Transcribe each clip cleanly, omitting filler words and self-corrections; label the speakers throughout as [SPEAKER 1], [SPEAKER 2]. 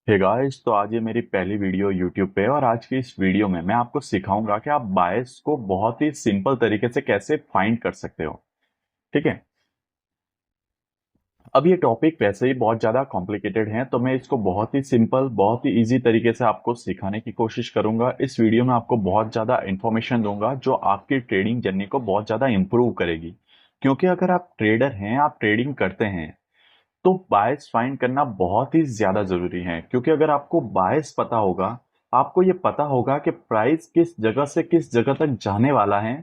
[SPEAKER 1] Hey guys, तो आज ये मेरी पहली वीडियो YouTube पे है और आज की इस वीडियो में मैं आपको सिखाऊंगा कि आप बायस को बहुत ही सिंपल तरीके से कैसे फाइंड कर सकते हो। ठीक है। अब ये टॉपिक वैसे ही बहुत ज़्यादा कॉम्प्लिकेटेड है, तो मैं इसको बहुत ही सिंपल, बहुत ही इजी तरीके से आपको सिखाने की कोशिश करूंगा। इस वीडियो में आपको बहुत ज़्यादा इन्फॉर्मेशन दूंगा जो आपकी ट्रेडिंग जर्नी को बहुत ज़्यादा इंप्रूव करेगी। क्योंकि अगर आप ट्रेडर हैं, आप ट्रेडिंग करते हैं, तो बायस फाइंड करना बहुत ही ज्यादा जरूरी है। क्योंकि अगर आपको बायस पता होगा, आपको ये पता होगा कि प्राइस किस जगह से किस जगह तक जाने वाला है,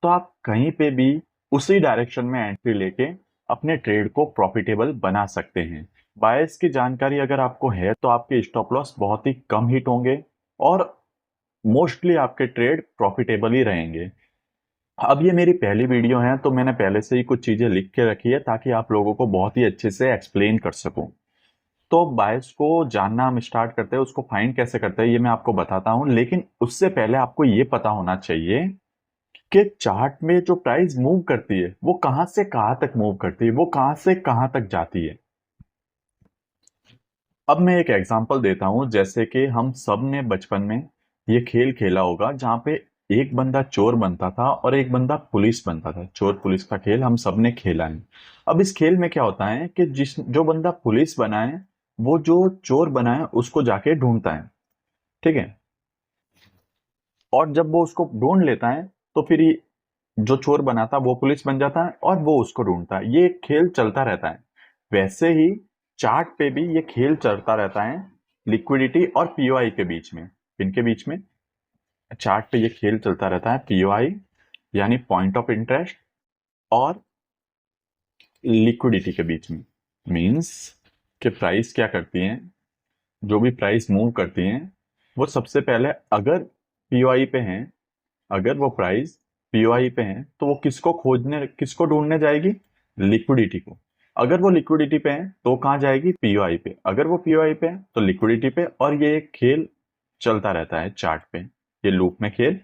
[SPEAKER 1] तो आप कहीं पे भी उसी डायरेक्शन में एंट्री लेके अपने ट्रेड को प्रॉफिटेबल बना सकते हैं। बायस की जानकारी अगर आपको है तो आपके स्टॉप लॉस बहुत ही कम हिट होंगे और मोस्टली आपके ट्रेड प्रॉफिटेबल ही रहेंगे। अब ये मेरी पहली वीडियो है, तो मैंने पहले से ही कुछ चीजें लिख के रखी है ताकि आप लोगों को बहुत ही अच्छे से एक्सप्लेन कर सकूं। तो बायस को जानना हम स्टार्ट करते हैं, उसको फाइंड कैसे करते हैं ये मैं आपको बताता हूं, लेकिन उससे पहले आपको ये पता होना चाहिए कि चार्ट में जो प्राइस मूव करती है वो कहां से कहां तक मूव करती है, वो कहां से कहां तक जाती है। अब मैं एक एग्जांपल देता हूं, जैसे कि हम सब ने बचपन में ये खेल खेला होगा जहां पे एक बंदा चोर बनता था और एक बंदा पुलिस बनता था। चोर पुलिस का खेल हम सब ने खेला है। अब इस खेल में क्या होता है कि जिस जो बंदा पुलिस बना है, वो जो चोर बना है उसको जाके ढूंढता है। ठीक है। और जब वो उसको ढूंढ लेता है, तो फिर जो चोर बना था वो पुलिस बन जाता है और वो उसको ढूंढता है। ये खेल चलता रहता है। वैसे ही चार्ट पे भी ये खेल चलता रहता है, लिक्विडिटी और पीओआई के बीच में। इनके बीच में चार्ट पे ये खेल चलता रहता है, पीओआई यानी पॉइंट ऑफ इंटरेस्ट और लिक्विडिटी के बीच में। मींस कि प्राइस क्या करती है, जो भी प्राइस मूव करती है वो सबसे पहले अगर पीओआई पे है, अगर वो प्राइस पीओआई पे है तो वो किसको ढूंढने जाएगी? लिक्विडिटी को। अगर वो लिक्विडिटी पे है तो कहाँ जाएगी? पीओआई पे। अगर वो पीओआई पे है तो लिक्विडिटी पे। और ये खेल चलता रहता है चार्ट पे, ये लूप में खेल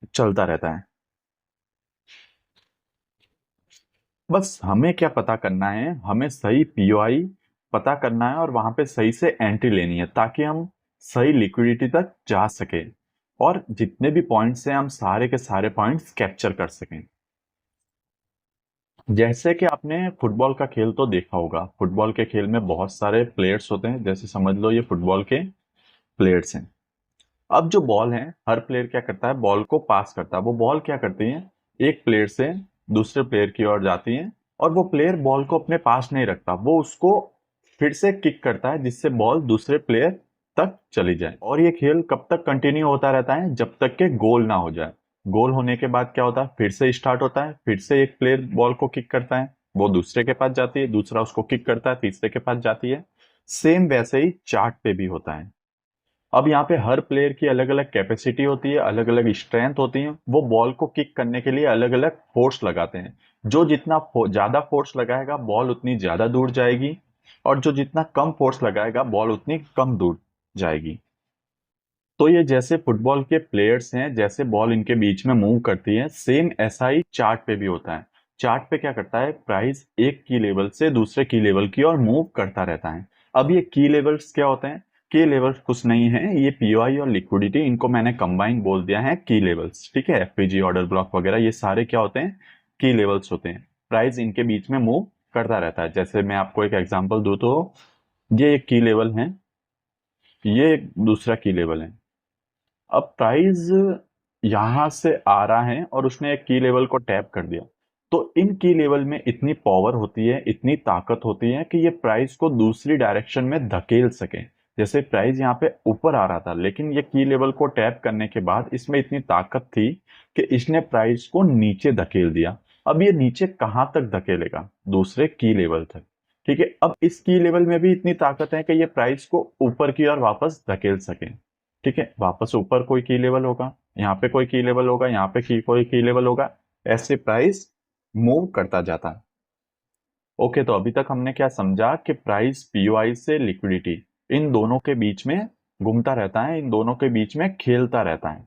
[SPEAKER 1] चलता रहता है। बस हमें क्या पता करना है, हमें सही पीओआई पता करना है और वहां पे सही से एंट्री लेनी है ताकि हम सही लिक्विडिटी तक जा सके और जितने भी पॉइंट्स हैं हम सारे के सारे पॉइंट्स कैप्चर कर सकें। जैसे कि आपने फुटबॉल का खेल तो देखा होगा, फुटबॉल के खेल में बहुत सारे प्लेयर्स होते हैं। जैसे समझ लो ये फुटबॉल के प्लेयर्स हैं। अब जो बॉल है, हर प्लेयर क्या करता है? बॉल को पास करता है। वो बॉल क्या करती है? एक प्लेयर से दूसरे प्लेयर की ओर जाती है और वो प्लेयर बॉल को अपने पास नहीं रखता, वो उसको फिर से किक करता है जिससे बॉल दूसरे प्लेयर तक चली जाए। और ये खेल कब तक कंटिन्यू होता रहता है? जब तक के गोल ना हो जाए। गोल होने के बाद क्या होता है? फिर से स्टार्ट होता है, फिर से एक प्लेयर बॉल को किक करता है, वो दूसरे के पास जाती है, दूसरा उसको किक करता है, तीसरे के पास जाती है। सेम वैसे ही चार्ट पे भी होता है। अब यहाँ पे हर प्लेयर की अलग अलग कैपेसिटी होती है, अलग अलग स्ट्रेंथ होती है। वो बॉल को किक करने के लिए अलग अलग फोर्स लगाते हैं। जो जितना ज्यादा फोर्स लगाएगा बॉल उतनी ज्यादा दूर जाएगी, और जो जितना कम फोर्स लगाएगा बॉल उतनी कम दूर जाएगी। तो ये जैसे फुटबॉल के प्लेयर्स हैं, जैसे बॉल इनके बीच में मूव करती है, सेम ऐसा ही चार्ट पे भी होता है। चार्ट पे क्या करता है? प्राइस एक की लेवल से दूसरे की लेवल की ओर मूव करता रहता है। अब ये की लेवल्स क्या होते हैं? की लेवल्स कुछ नहीं है, ये पीओआई और लिक्विडिटी, इनको मैंने कंबाइन बोल दिया है की लेवल्स। ठीक है। एफपीजी, ऑर्डर ब्लॉक वगैरह ये सारे क्या होते हैं? की लेवल्स होते हैं। प्राइस इनके बीच में मूव करता रहता है। जैसे मैं आपको एक एग्जांपल दूं तो ये एक की लेवल है, ये एक दूसरा की लेवल है। अब प्राइस यहां से आ रहा है और उसने एक की लेवल को टैप कर दिया, तो इन की लेवल में इतनी पावर होती है, इतनी ताकत होती है कि ये प्राइस को दूसरी डायरेक्शन में धकेल सके। जैसे प्राइस यहाँ पे ऊपर आ रहा था, लेकिन ये की लेवल को टैप करने के बाद इसमें इतनी ताकत थी कि इसने प्राइस को नीचे धकेल दिया। अब ये नीचे कहाँ तक धकेलेगा? दूसरे की लेवल तक। ठीक है। अब इस की लेवल में भी इतनी ताकत है कि ये प्राइस को ऊपर की ओर वापस धकेल सके। ठीक है। वापस ऊपर कोई की लेवल होगा, यहाँ पे कोई की लेवल होगा, यहाँ पे कोई की लेवल होगा, ऐसे प्राइस मूव करता जाता है। ओके, तो अभी तक हमने क्या समझा कि प्राइस पीओआई से लिक्विडिटी, इन दोनों के बीच में घूमता रहता है, इन दोनों के बीच में खेलता रहता है।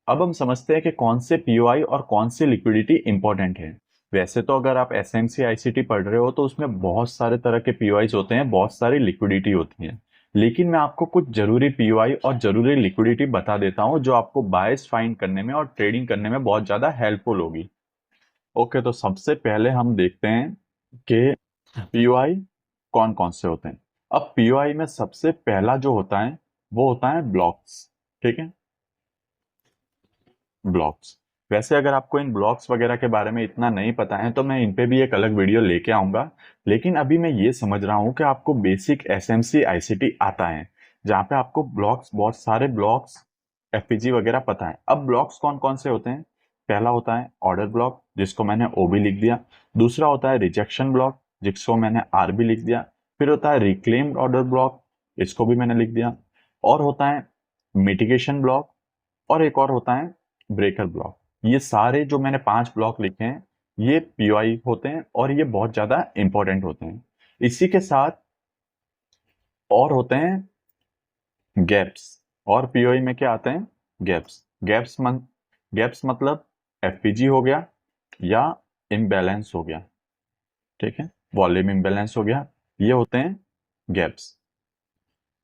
[SPEAKER 1] अब हम समझते हैं कि कौन से पीओआई और कौन सी लिक्विडिटी इंपॉर्टेंट है। वैसे तो अगर आप एसएमसी आईसीटी पढ़ रहे हो तो उसमें बहुत सारे तरह के पीओआईज होते हैं, बहुत सारी लिक्विडिटी होती है। लेकिन मैं आपको कुछ जरूरी पीओआई और जरूरी लिक्विडिटी बता देता हूं जो आपको बायस फाइंड करने में और ट्रेडिंग करने में बहुत ज्यादा हेल्पफुल होगी। ओके, तो सबसे पहले हम देखते हैं कि पीओआई कौन कौन से होते हैं। अब पीओआई में सबसे पहला जो होता है वो होता है ब्लॉक्स। ठीक है, ब्लॉक्स। वैसे अगर आपको इन ब्लॉक्स वगैरह के बारे में इतना नहीं पता है तो मैं इन पे भी एक अलग वीडियो लेके आऊंगा। लेकिन अभी मैं ये समझ रहा हूं कि आपको बेसिक एसएमसी आईसीटी आता है, जहाँ पे आपको ब्लॉक्स, बहुत सारे ब्लॉक्स, एफपीजी वगैरह पता है। अब ब्लॉक्स कौन कौन से होते हैं? पहला होता है ऑर्डर ब्लॉक, जिसको मैंने ओबी लिख दिया। दूसरा होता है रिजेक्शन ब्लॉक, जिसको मैंने आरबी लिख दिया। फिर होता है रिक्लेम्ड ऑर्डर ब्लॉक, इसको भी मैंने लिख दिया। और होता है मिटिगेशन ब्लॉक, और एक और होता है ब्रेकर ब्लॉक। ये सारे जो मैंने 5 ब्लॉक लिखे हैं ये पीओआई होते हैं और ये बहुत ज्यादा इंपॉर्टेंट होते हैं। इसी के साथ और होते हैं गैप्स। और पीओआई में क्या आते हैं? गैप्स। गैप्स मतलब एफपीजी हो गया या इम्बैलेंस हो गया। ठीक है, वॉल्यूम इम्बैलेंस हो गया, ये होते हैं गैप्स।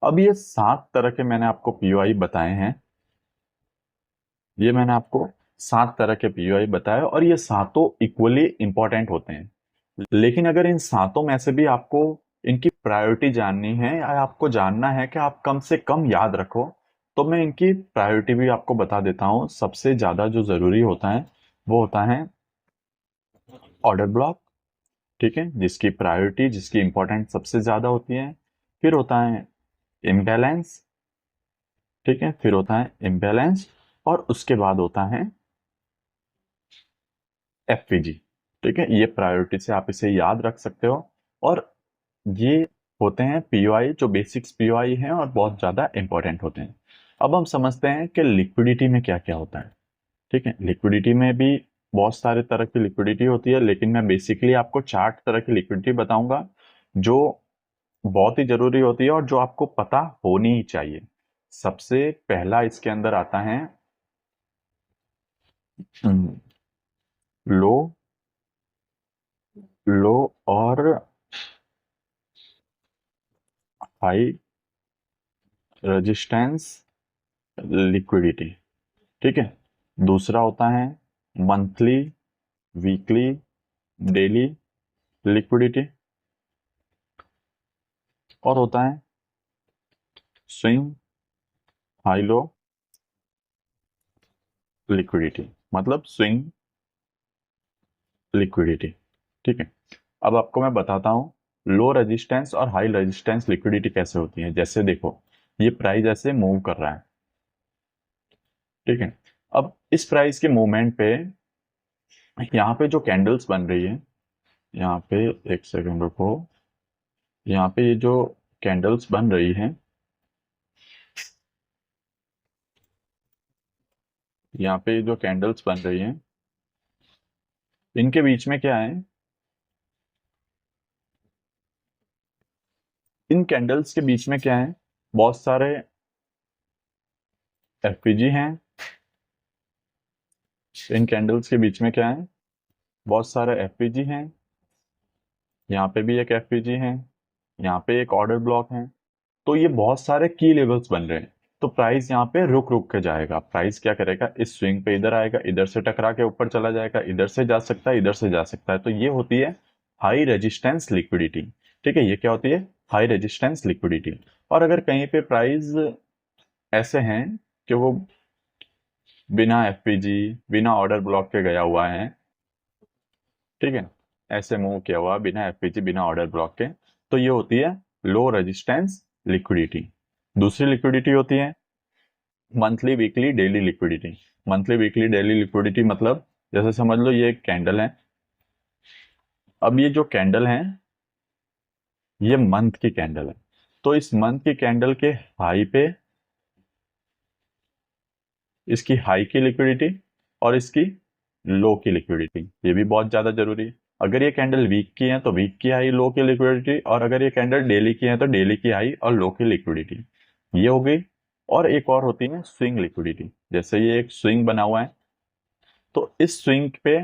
[SPEAKER 1] अब ये 7 तरह के मैंने आपको पीओआई बताए हैं। ये मैंने आपको 7 तरह के पीओआई बताए और ये सातों इक्वली इंपॉर्टेंट होते हैं। लेकिन अगर इन सातों में से भी आपको इनकी प्रायोरिटी जाननी है या आपको जानना है कि आप कम से कम याद रखो, तो मैं इनकी प्रायोरिटी भी आपको बता देता हूँ। सबसे ज्यादा जो जरूरी होता है वो होता है ऑर्डर ब्लॉक। ठीक है, जिसकी प्रायोरिटी, जिसकी इंपॉर्टेंट सबसे ज्यादा होती है। फिर होता है इम्बैलेंस। ठीक है, फिर होता है इम्बैलेंस, और उसके बाद होता है एफपीजी। ठीक है, ये प्रायोरिटी से आप इसे याद रख सकते हो। और ये होते हैं पीओआई जो बेसिक्स पीओआई हैं और बहुत ज्यादा इंपॉर्टेंट होते हैं। अब हम समझते हैं कि लिक्विडिटी में क्या क्या होता है। ठीक है, लिक्विडिटी में भी बहुत सारे तरह की लिक्विडिटी होती है, लेकिन मैं बेसिकली आपको 4 तरह की लिक्विडिटी बताऊंगा जो बहुत ही जरूरी होती है और जो आपको पता होनी ही चाहिए। सबसे पहला इसके अंदर आता है लो, लो और हाई रेजिस्टेंस लिक्विडिटी। ठीक है, दूसरा होता है मंथली, वीकली, डेली लिक्विडिटी। और होता है स्विंग हाई लो लिक्विडिटी, मतलब स्विंग लिक्विडिटी। ठीक है, अब आपको मैं बताता हूँ लो रेजिस्टेंस और हाई रेजिस्टेंस लिक्विडिटी कैसे होती है। जैसे देखो, ये प्राइस ऐसे मूव कर रहा है। ठीक है, अब इस प्राइस के मूवमेंट पे यहाँ पे जो कैंडल्स बन रही है, यहाँ पे एक सेकंड रुको, यहाँ पे ये जो कैंडल्स बन रही है, यहाँ पे जो कैंडल्स बन रही हैं इनके बीच में क्या है? इन कैंडल्स के बीच में क्या है? बहुत सारे एफपीजी हैं। इन कैंडल्स के बीच में क्या है? बहुत सारे एफपीजी हैं। यहाँ पे भी एक एफपीजी है, यहाँ पे एक ऑर्डर ब्लॉक है। तो ये बहुत सारे की लेवल्स बन रहे हैं। तो प्राइस यहाँ पे रुक रुक के जाएगा। प्राइस क्या करेगा? इस स्विंग पे इधर आएगा, इधर से टकरा के ऊपर चला जाएगा, इधर से जा सकता है, इधर से जा सकता है। तो ये होती है हाई रेजिस्टेंस लिक्विडिटी। ठीक है, ये क्या होती है? High resistance liquidity. और अगर कहीं पे प्राइस ऐसे हैं कि वो बिना एफपीजी, बिना ऑर्डर ब्लॉक के गया हुआ है, ठीक है, ऐसे मूव किया हुआ बिना एफपीजी, बिना ऑर्डर ब्लॉक के, तो ये होती है लो रेजिस्टेंस लिक्विडिटी। दूसरी लिक्विडिटी होती है monthly, weekly, daily liquidity. Monthly, weekly, daily liquidity मतलब जैसे समझ लो ये एक कैंडल है। अब ये जो कैंडल है ये मंथ की कैंडल है। तो इस मंथ की कैंडल के हाई पे इसकी हाई की लिक्विडिटी और इसकी लो की लिक्विडिटी, ये भी बहुत ज्यादा जरूरी है। अगर ये कैंडल वीक की है तो वीक की हाई लो की लिक्विडिटी, और अगर ये कैंडल डेली की है तो डेली की हाई और लो की लिक्विडिटी, ये हो गई। और एक और होती है स्विंग लिक्विडिटी। जैसे ये एक स्विंग बना हुआ है, तो इस स्विंग पे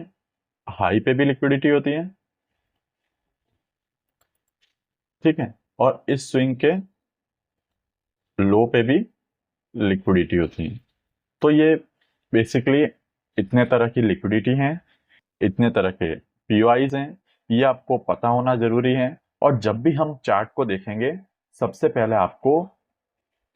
[SPEAKER 1] हाई पे भी लिक्विडिटी होती है। ठीक है, और इस स्विंग के लो पे भी लिक्विडिटी होती है। तो ये बेसिकली इतने तरह की लिक्विडिटी हैं, इतने तरह के पीओआईज हैं, ये आपको पता होना जरूरी है। और जब भी हम चार्ट को देखेंगे, सबसे पहले आपको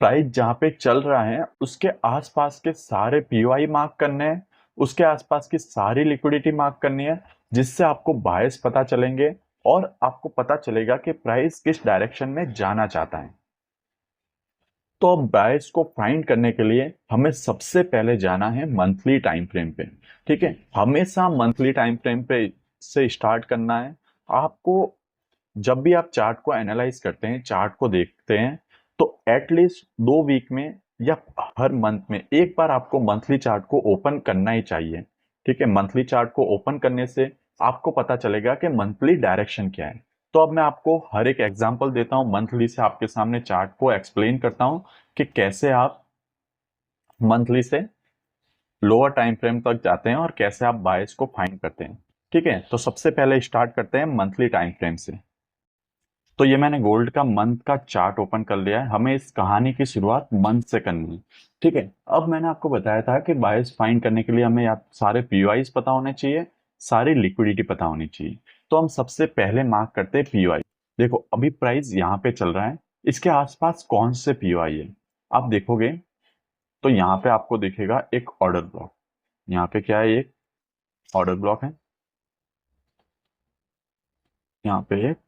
[SPEAKER 1] प्राइस जहां पे चल रहा है उसके आसपास के सारे पीओआई मार्क करने हैं, उसके आसपास की सारी लिक्विडिटी मार्क करनी है, जिससे आपको बायस पता चलेंगे और आपको पता चलेगा कि प्राइस किस डायरेक्शन में जाना चाहता है। तो अब बायस को फाइंड करने के लिए हमें सबसे पहले जाना है मंथली टाइम फ्रेम पे। ठीक है, हमेशा मंथली टाइम फ्रेम पे से स्टार्ट करना है आपको। जब भी आप चार्ट को एनालाइज करते हैं, चार्ट को देखते हैं, तो एटलीस्ट 2 वीक में या हर मंथ में एक बार आपको मंथली चार्ट को ओपन करना ही चाहिए। ठीक है, मंथली चार्ट को ओपन करने से आपको पता चलेगा कि मंथली डायरेक्शन क्या है। तो अब मैं आपको हर एक एग्जांपल देता हूं, मंथली से आपके सामने चार्ट को एक्सप्लेन करता हूं कि कैसे आप मंथली से लोअर टाइम फ्रेम तक जाते हैं और कैसे आप बायस को फाइंड करते हैं। ठीक है, तो सबसे पहले स्टार्ट करते हैं मंथली टाइम फ्रेम से। तो ये मैंने गोल्ड का मंथ का चार्ट ओपन कर लिया है, हमें इस कहानी की शुरुआत मंथ से करनी है। ठीक है, अब मैंने आपको बताया था कि बायस फाइंड करने के लिए हमें या सारे पीओआईज पता होने चाहिए, सारी लिक्विडिटी पता होनी चाहिए। तो हम सबसे पहले मार्क करते हैं पीओआई। देखो अभी प्राइस यहाँ पे चल रहा है, इसके आसपास कौन से पीओआई है आप देखोगे तो यहाँ पे आपको दिखेगा एक ऑर्डर ब्लॉक। यहाँ पे क्या है, एक ऑर्डर ब्लॉक है, यहाँ पे एक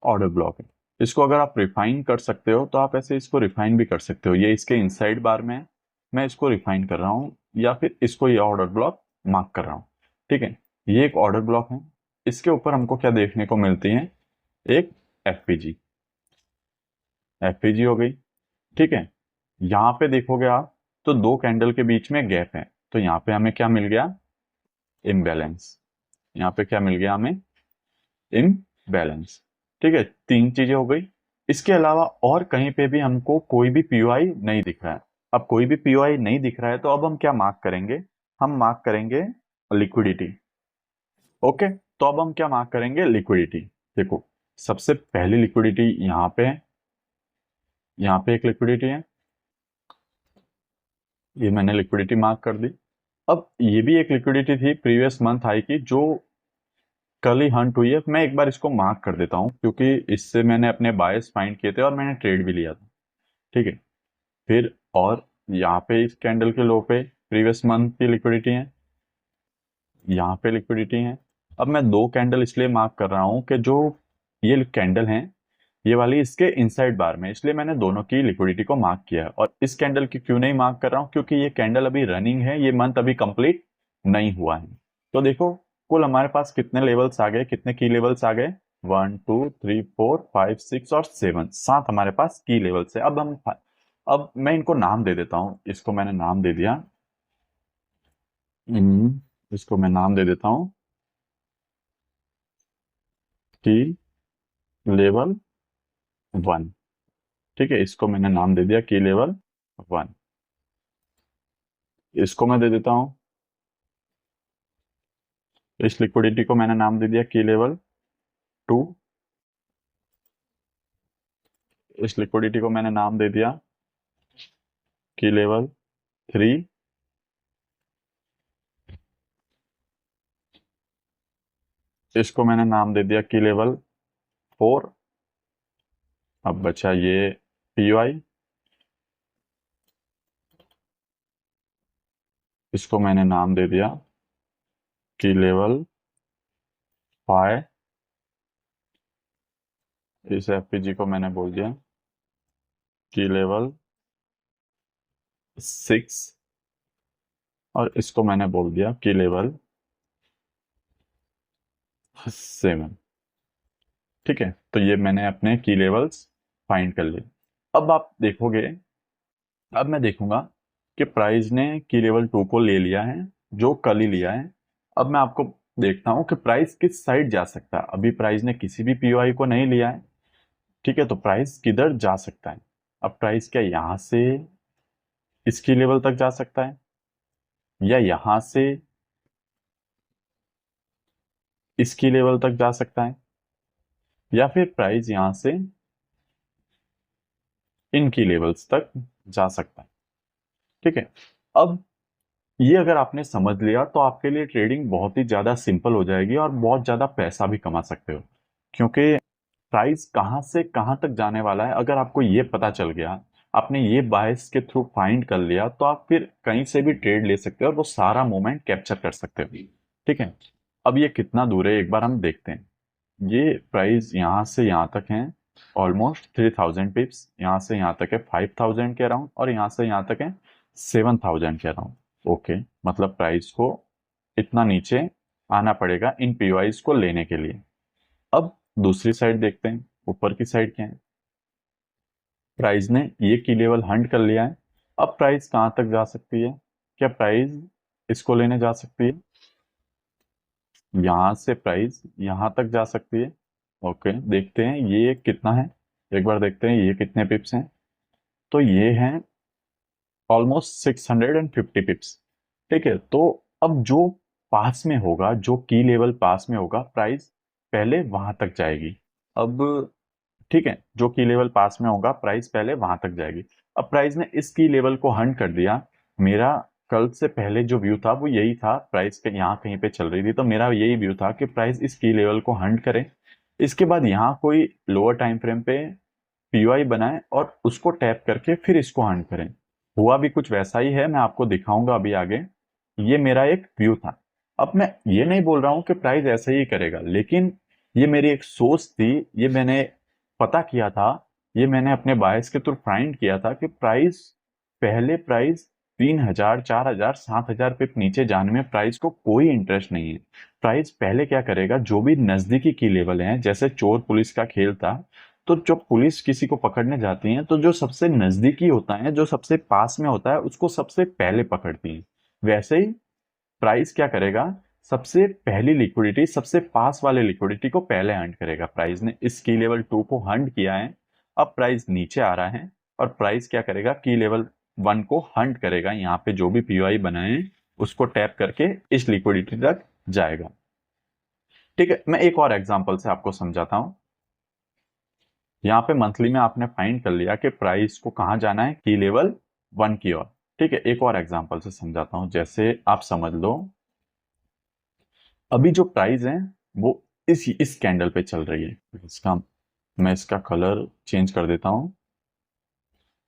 [SPEAKER 1] ऑर्डर ब्लॉक है। इसको अगर आप रिफाइन कर सकते हो तो आप ऐसे इसको रिफाइन भी कर सकते हो, ये इसके इनसाइड बार में है, मैं इसको रिफाइन कर रहा हूँ या फिर इसको ये ऑर्डर ब्लॉक मार्क कर रहा हूँ। ठीक है, ये एक ऑर्डर ब्लॉक है, इसके ऊपर हमको क्या देखने को मिलती है, एक एफपीजी। एफपीजी हो गई। ठीक है, यहाँ पे देखोगे आप तो दो कैंडल के बीच में गैप है, तो यहाँ पे हमें क्या मिल गया, इम्बैलेंस। यहाँ पे क्या मिल गया हमें, इम्बैलेंस। ठीक है, तीन चीजें हो गई। इसके अलावा और कहीं पे भी हमको कोई भी पीओआई नहीं दिख रहा है। अब कोई भी पीओआई नहीं दिख रहा है तो अब हम क्या मार्क करेंगे, हम मार्क करेंगे लिक्विडिटी। ओके, तो अब हम क्या मार्क करेंगे, लिक्विडिटी। देखो सबसे पहली लिक्विडिटी यहाँ पे है, यहाँ पे एक लिक्विडिटी है, ये मैंने लिक्विडिटी मार्क कर दी। अब ये भी एक लिक्विडिटी थी प्रीवियस मंथ हाई की, जो कल ही हंट हुई है। मैं एक बार इसको मार्क कर देता हूँ क्योंकि इससे मैंने अपने बायस फाइंड किए थे और मैंने ट्रेड भी लिया था। ठीक है, फिर और यहाँ पे इस कैंडल के लो पे प्रीवियस मंथ की लिक्विडिटी है, यहाँ पे लिक्विडिटी है। अब मैं दो कैंडल इसलिए मार्क कर रहा हूँ कि जो ये कैंडल है, ये वाली इसके इनसाइड बार में, इसलिए मैंने दोनों की लिक्विडिटी को मार्क किया है। और इस कैंडल की क्यों नहीं मार्क कर रहा हूँ, क्योंकि ये कैंडल अभी रनिंग है, ये मंथ अभी कंप्लीट नहीं हुआ है। तो देखो कुल हमारे पास कितने लेवल्स आ गए, कितने की लेवल्स आ गए, 1 2 3 4 5 6 और 7, सात हमारे पास की लेवल्स है। अब मैं इनको नाम दे देता हूँ, इसको मैंने नाम दे दिया, इसको मैं नाम दे देता हूँ की लेवल 1। ठीक है, इसको मैंने नाम दे दिया की लेवल 1। इसको मैं दे देता हूँ, इस लिक्विडिटी को मैंने नाम दे दिया की लेवल 2। इस लिक्विडिटी को मैंने नाम दे दिया की लेवल 3। इसको मैंने नाम दे दिया की लेवल 4। अब बचा ये पीवाई, इसको मैंने नाम दे दिया की लेवल 5। इस एफपीजी को मैंने बोल दिया की लेवल 6 और इसको मैंने बोल दिया की लेवल 7। ठीक है, तो ये मैंने अपने की लेवल्स फाइंड कर लिए। अब आप देखोगे, अब मैं देखूंगा कि प्राइस ने की लेवल 2 को ले लिया है, जो कल ही लिया है। अब मैं आपको देखता हूं कि प्राइस किस साइड जा सकता है। अभी प्राइस ने किसी भी पीओआई को नहीं लिया है। ठीक है, तो प्राइस किधर जा सकता है, अब प्राइस क्या यहां से इसकी लेवल तक जा सकता है, या यहां से इसकी लेवल तक जा सकता है, या फिर प्राइस यहां से इन की लेवल्स तक जा सकता है। ठीक है, अब ये अगर आपने समझ लिया तो आपके लिए ट्रेडिंग बहुत ही ज्यादा सिंपल हो जाएगी और बहुत ज्यादा पैसा भी कमा सकते हो, क्योंकि प्राइस कहाँ से कहाँ तक जाने वाला है अगर आपको ये पता चल गया, आपने ये बायस के थ्रू फाइंड कर लिया, तो आप फिर कहीं से भी ट्रेड ले सकते हो और वो सारा मोमेंट कैप्चर कर सकते हो। ठीक है, अब ये कितना दूर है एक बार हम देखते हैं। ये प्राइस यहाँ से यहाँ तक है ऑलमोस्ट 3000 पिप्स, यहाँ से यहाँ तक है 5000 के अराउंड, और यहाँ से यहाँ तक है 7000 के अराउंड। ओके, मतलब प्राइस को इतना नीचे आना पड़ेगा इन पीवाईज को लेने के लिए। अब दूसरी साइड देखते हैं, ऊपर की साइड क्या है। प्राइस ने ये की लेवल हंट कर लिया है। अब प्राइस कहाँ तक जा सकती है? क्या प्राइस इसको लेने जा सकती है? यहां से प्राइस यहां तक जा सकती है। ओके, देखते हैं ये कितना है, एक बार देखते हैं ये कितने पिप्स हैं। तो ये हैं ऑलमोस्ट 650 पिप्स। ठीक है, तो अब जो पास में होगा, जो की लेवल पास में होगा, प्राइस पहले वहां तक जाएगी। अब ठीक है, जो की लेवल पास में होगा प्राइस पहले वहां तक जाएगी। अब प्राइस ने इस की लेवल को हंट कर दिया। मेरा कल से पहले जो व्यू था वो यही था, प्राइस के यहाँ कहीं पे चल रही थी, तो मेरा यही व्यू था कि प्राइस इस की लेवल को हंट करे, इसके बाद यहाँ कोई लोअर टाइम फ्रेम पे पीओआई बनाए और उसको टैप करके फिर इसको हंट करें। हुआ भी कुछ वैसा ही है, मैं आपको दिखाऊंगा अभी आगे। ये मेरा एक व्यू था। अब मैं ये नहीं बोल रहा हूं कि प्राइस ऐसे ही करेगा, लेकिन ये मेरी एक सोच थी, ये मैंने पता किया था, ये मैंने अपने बायस के थ्रू फाइंड किया था कि प्राइस 3000 4000 7000 पे नीचे जाने में प्राइस को कोई इंटरेस्ट नहीं है। प्राइस पहले क्या करेगा, जो भी नजदीकी की लेवल है, जैसे चोर पुलिस का खेल था, तो जब पुलिस किसी को पकड़ने जाती है तो जो सबसे नजदीकी होता है, जो सबसे पास में होता है, उसको सबसे पहले पकड़ती है। वैसे ही प्राइस क्या करेगा, सबसे पहली लिक्विडिटी, सबसे पास वाले लिक्विडिटी को पहले हंट करेगा। प्राइस ने इस की लेवल 2 को हंट किया है। अब प्राइस नीचे आ रहा है और प्राइस क्या करेगा, की लेवल 1 को हंट करेगा, यहाँ पे जो भी पीओआई बनाए हैं उसको टैप करके इस लिक्विडिटी तक जाएगा। ठीक है, मैं एक और एग्जांपल से आपको समझाता हूं। यहाँ पे मंथली में आपने फाइंड कर लिया कि प्राइस को कहाँ जाना है, की लेवल 1 की ओर। ठीक है, एक और एग्जांपल से समझाता हूं। जैसे आप समझ लो, अभी जो प्राइस है वो इस कैंडल पे चल रही है। इसका मैं इसका कलर चेंज कर देता हूं।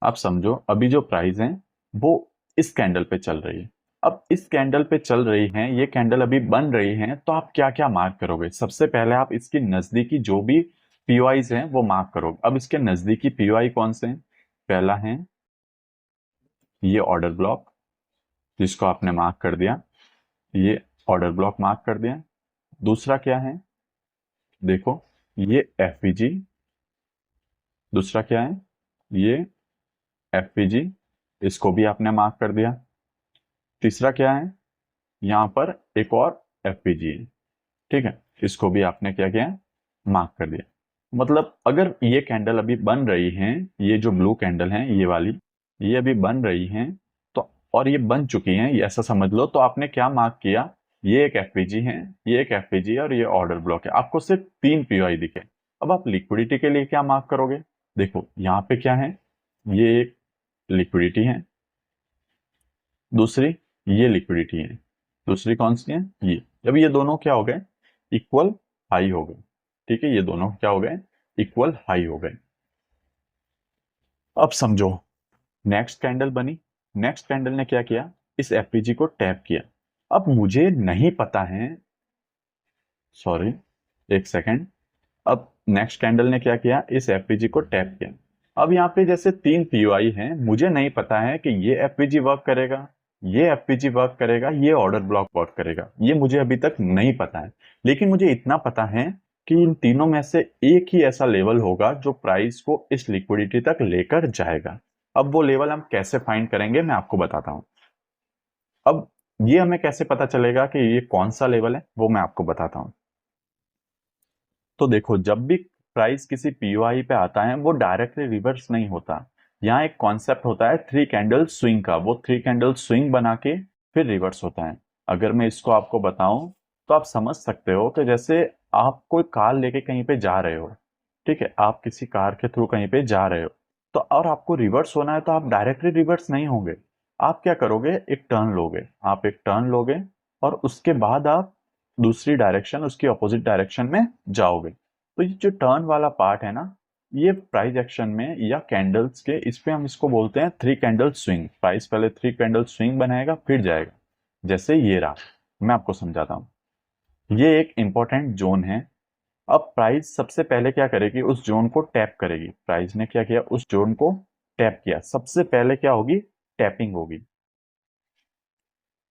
[SPEAKER 1] आप समझो, अभी जो प्राइस है वो इस कैंडल पे चल रही है। अब इस कैंडल पे चल रही है, ये कैंडल अभी बन रही है, तो आप क्या क्या मार्क करोगे? सबसे पहले आप इसकी नजदीकी जो भी पीओआईज हैं वो मार्क करोगे। अब इसके नजदीकी पीओआई कौन से हैं? पहला है ये ऑर्डर ब्लॉक, जिसको आपने मार्क कर दिया, ये ऑर्डर ब्लॉक मार्क कर दिया। दूसरा क्या है, देखो ये एफपीजी। दूसरा क्या है, ये एफपीजी, इसको भी आपने मार्क कर दिया। तीसरा क्या है, यहाँ पर एक और एफपीजी है। ठीक है, इसको भी आपने क्या किया, मार्क कर दिया। मतलब अगर ये कैंडल अभी बन रही है, ये जो ब्लू कैंडल है ये वाली, ये अभी बन रही है, तो और ये बन चुकी है, ये ऐसा समझ लो, तो आपने क्या मार्क किया, ये एक एफपीजी है, ये एक एफपीजी है और ये ऑर्डर ब्लॉक है। आपको सिर्फ 3 पीओआई दिखे। अब आप लिक्विडिटी के लिए क्या मार्क करोगे? देखो यहाँ पे क्या है, ये एक लिक्विडिटी है, दूसरी ये लिक्विडिटी है, दूसरी कौन सी है, ये। जब ये दोनों क्या हो गए, इक्वल हाई हो गए। ठीक है, ये दोनों क्या हो गए, इक्वल हाई हो गए। अब समझो, नेक्स्ट कैंडल बनी, नेक्स्ट कैंडल ने क्या किया, इस एफपीजी को टैप किया। अब मुझे नहीं पता है, सॉरी एक सेकेंड। अब नेक्स्ट कैंडल ने क्या किया, इस एफपीजी को टैप किया। अब यहाँ पे जैसे 3 पीओआई हैं, मुझे नहीं पता है कि ये एफपीजी वर्क करेगा, ये एफपीजी वर्क करेगा, ये ऑर्डर ब्लॉक वर्क करेगा, ये मुझे अभी तक नहीं पता है। लेकिन मुझे इतना पता है कि इन तीनों में से एक ही ऐसा लेवल होगा जो प्राइस को इस लिक्विडिटी तक लेकर जाएगा। अब वो लेवल हम कैसे फाइंड करेंगे, मैं आपको बताता हूं। अब ये हमें कैसे पता चलेगा कि ये कौन सा लेवल है, वो मैं आपको बताता हूं। तो देखो, जब भी प्राइस किसी पीओआई पे आता है वो डायरेक्टली रिवर्स नहीं होता। यहाँ एक कॉन्सेप्ट होता है 3 कैंडल स्विंग का, वो 3 कैंडल स्विंग बना के फिर रिवर्स होता है। अगर मैं इसको आपको बताऊं तो आप समझ सकते हो कि जैसे आप कोई कार लेके कहीं पे जा रहे हो। ठीक है, आप किसी कार के थ्रू कहीं पे जा रहे हो, तो और आपको रिवर्स होना है तो आप डायरेक्टली रिवर्स नहीं होंगे, आप क्या करोगे, एक टर्न लोगे, आप एक टर्न लोगे और उसके बाद आप दूसरी डायरेक्शन, उसकी अपोजिट डायरेक्शन में जाओगे। तो ये जो टर्न वाला पार्ट है ना, ये प्राइस एक्शन में या कैंडल्स के, इस पे हम इसको बोलते हैं थ्री कैंडल स्विंग। प्राइस पहले थ्री कैंडल स्विंग बनाएगा फिर जाएगा, जैसे ये रहा। मैं आपको समझाता हूँ, ये एक इंपॉर्टेंट जोन है। अब प्राइस सबसे पहले क्या करेगी, उस जोन को टैप करेगी। प्राइस ने क्या किया, उस जोन को टैप किया। सबसे पहले क्या होगी, टैपिंग होगी।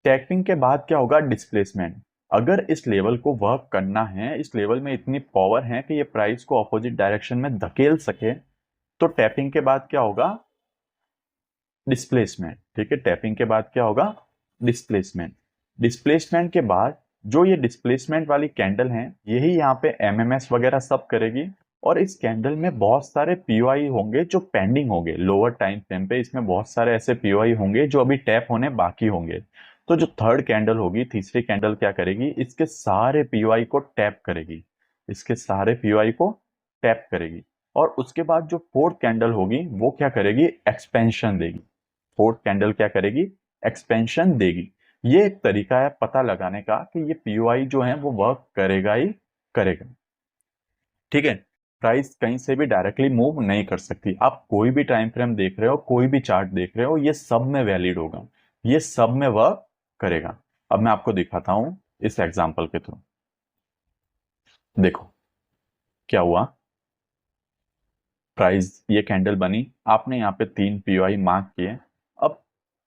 [SPEAKER 1] टैपिंग के बाद क्या होगा, डिस्प्लेसमेंट। अगर इस लेवल को वर्क करना है, इस लेवल में इतनी पावर है कि ये प्राइस को अपोजिट डायरेक्शन में धकेल सके, तो टैपिंग के बाद क्या होगा, डिस्प्लेसमेंट। ठीक है, टैपिंग के बाद क्या होगा, डिस्प्लेसमेंट। डिस्प्लेसमेंट के बाद जो ये डिस्प्लेसमेंट वाली कैंडल है, यही यहाँ पे एमएमएस वगैरह सब करेगी। और इस कैंडल में बहुत सारे पीओआई होंगे जो पेंडिंग होंगे लोअर टाइम फ्रेम पे। इसमें बहुत सारे ऐसे पीओआई होंगे जो अभी टैप होने बाकी होंगे। तो जो थर्ड कैंडल होगी, तीसरी कैंडल क्या करेगी, इसके सारे पीओआई को टैप करेगी, इसके सारे पीओआई को टैप करेगी। और उसके बाद जो फोर्थ कैंडल होगी वो क्या करेगी, एक्सपेंशन देगी। फोर्थ कैंडल क्या करेगी, एक्सपेंशन देगी। ये एक तरीका है पता लगाने का कि ये पीओआई जो है वो वर्क करेगा ही करेगा। ठीक है, प्राइस कहीं से भी डायरेक्टली मूव नहीं कर सकती। आप कोई भी टाइम फ्रेम देख रहे हो, कोई भी चार्ट देख रहे हो, ये सब में वैलिड होगा, ये सब में वर्क करेगा। अब मैं आपको दिखाता हूं इस एग्जांपल के थ्रू। देखो क्या हुआ, प्राइस ये कैंडल बनी, आपने यहाँ पे तीन पीओआई मार्क किए। अब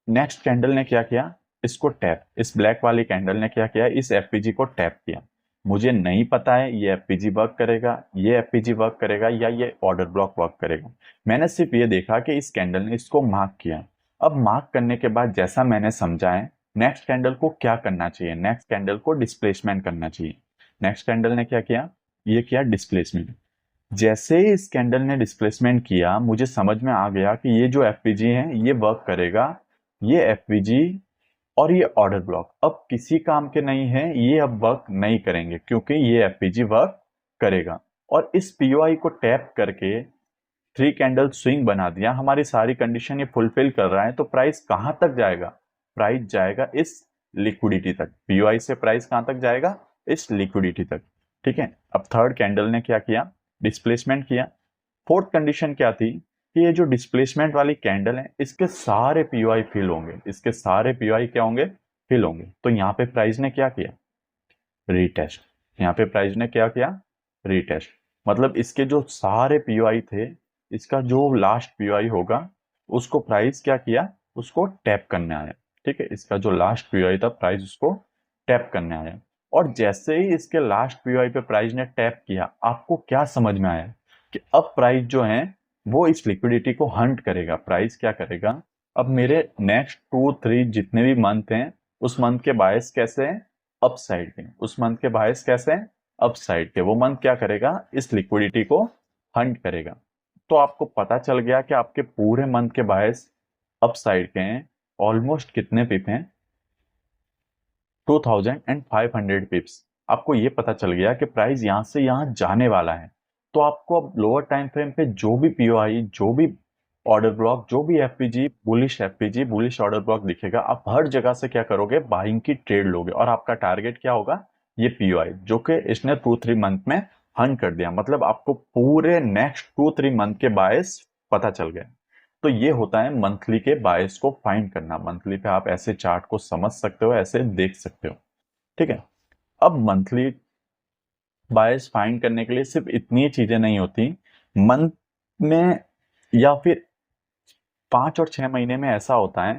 [SPEAKER 1] नेक्स्ट कैंडल ने क्या किया, इसको टैप, इस ब्लैक वाली कैंडल ने क्या किया, इस एफपीजी को टैप किया। मुझे नहीं पता है ये एफपीजी वर्क करेगा, ये एफपीजी वर्क करेगा या ये ऑर्डर ब्लॉक वर्क करेगा। मैंने सिर्फ ये देखा कि इस कैंडल ने इसको मार्क किया। अब मार्क करने के बाद जैसा मैंने समझा है, नेक्स्ट कैंडल को क्या करना चाहिए, नेक्स्ट कैंडल को डिस्प्लेसमेंट करना चाहिए। नेक्स्ट कैंडल ने क्या किया, ये किया डिस्प्लेसमेंट। जैसे ही इस कैंडल ने डिस्प्लेसमेंट किया, मुझे समझ में आ गया कि ये जो एफपीजी है ये वर्क करेगा। ये एफपीजी और ये ऑर्डर ब्लॉक अब किसी काम के नहीं है, ये अब वर्क नहीं करेंगे क्योंकि ये एफपीजी वर्क करेगा। और इस पीओआई को टैप करके थ्री कैंडल स्विंग बना दिया, हमारी सारी कंडीशन ये फुलफिल कर रहा है। तो प्राइस कहां तक जाएगा, प्राइस जाएगा इस लिक्विडिटी तक। पीओआई से प्राइस कहां तक जाएगा, इस लिक्विडिटी तक। ठीक है, अब थर्ड कैंडल ने क्या किया, डिस्प्लेसमेंट किया। फोर्थ कंडीशन क्या थी कि ये जो डिस्प्लेसमेंट वाली कैंडल है, इसके सारे पीओआई फिल होंगे, इसके सारे पीओआई क्या होंगे, फिल होंगे। तो यहाँ पे प्राइस ने क्या किया, रीटेस्ट। यहाँ पे प्राइस ने क्या किया, रीटेस्ट। मतलब इसके जो सारे पीओआई थे, इसका जो लास्ट पीओआई होगा उसको प्राइस क्या किया, उसको टैप करने आया। ठीक है, इसका जो लास्ट पीओआई था प्राइस उसको टैप करने आया। और जैसे ही इसके लास्ट पीओआई पे प्राइस ने टैप किया, आपको क्या समझ में आया कि अब प्राइस जो है वो इस लिक्विडिटी को हंट करेगा। प्राइस क्या करेगा, अब मेरे नेक्स्ट 2-3 जितने भी मंथ हैं, उस मंथ के बायस कैसे हैं, अप साइड के। उस मंथ के बायस कैसे हैं, अप साइड के। वो मंथ क्या करेगा, इस लिक्विडिटी को हंट करेगा। तो आपको पता चल गया कि आपके पूरे मंथ के बायस अप साइड के हैं। ऑलमोस्ट कितने पिप हैं, 2500 पिप्स। आपको ये पता चल गया कि प्राइस यहां से यहां जाने वाला है। तो आपको अब लोअर टाइम फ्रेम पे जो भी पीओआई, जो भी ऑर्डर ब्लॉक, जो भी एफपीजी बुलिश ऑर्डर ब्लॉक दिखेगा, आप हर जगह से क्या करोगे, बाइंग की ट्रेड लोगे। और आपका टारगेट क्या होगा, ये पीओआई जो कि इसने 2-3 मंथ में हंट कर दिया। मतलब आपको पूरे नेक्स्ट 2-3 मंथ के बायस पता चल गए। तो ये होता है मंथली के बायस को फाइंड करना। मंथली पे आप ऐसे चार्ट को समझ सकते हो, ऐसे देख सकते हो। ठीक है, अब मंथली बायस फाइंड करने के लिए सिर्फ इतनी चीजें नहीं होती। मंथ में या फिर 5 और 6 महीने में ऐसा होता है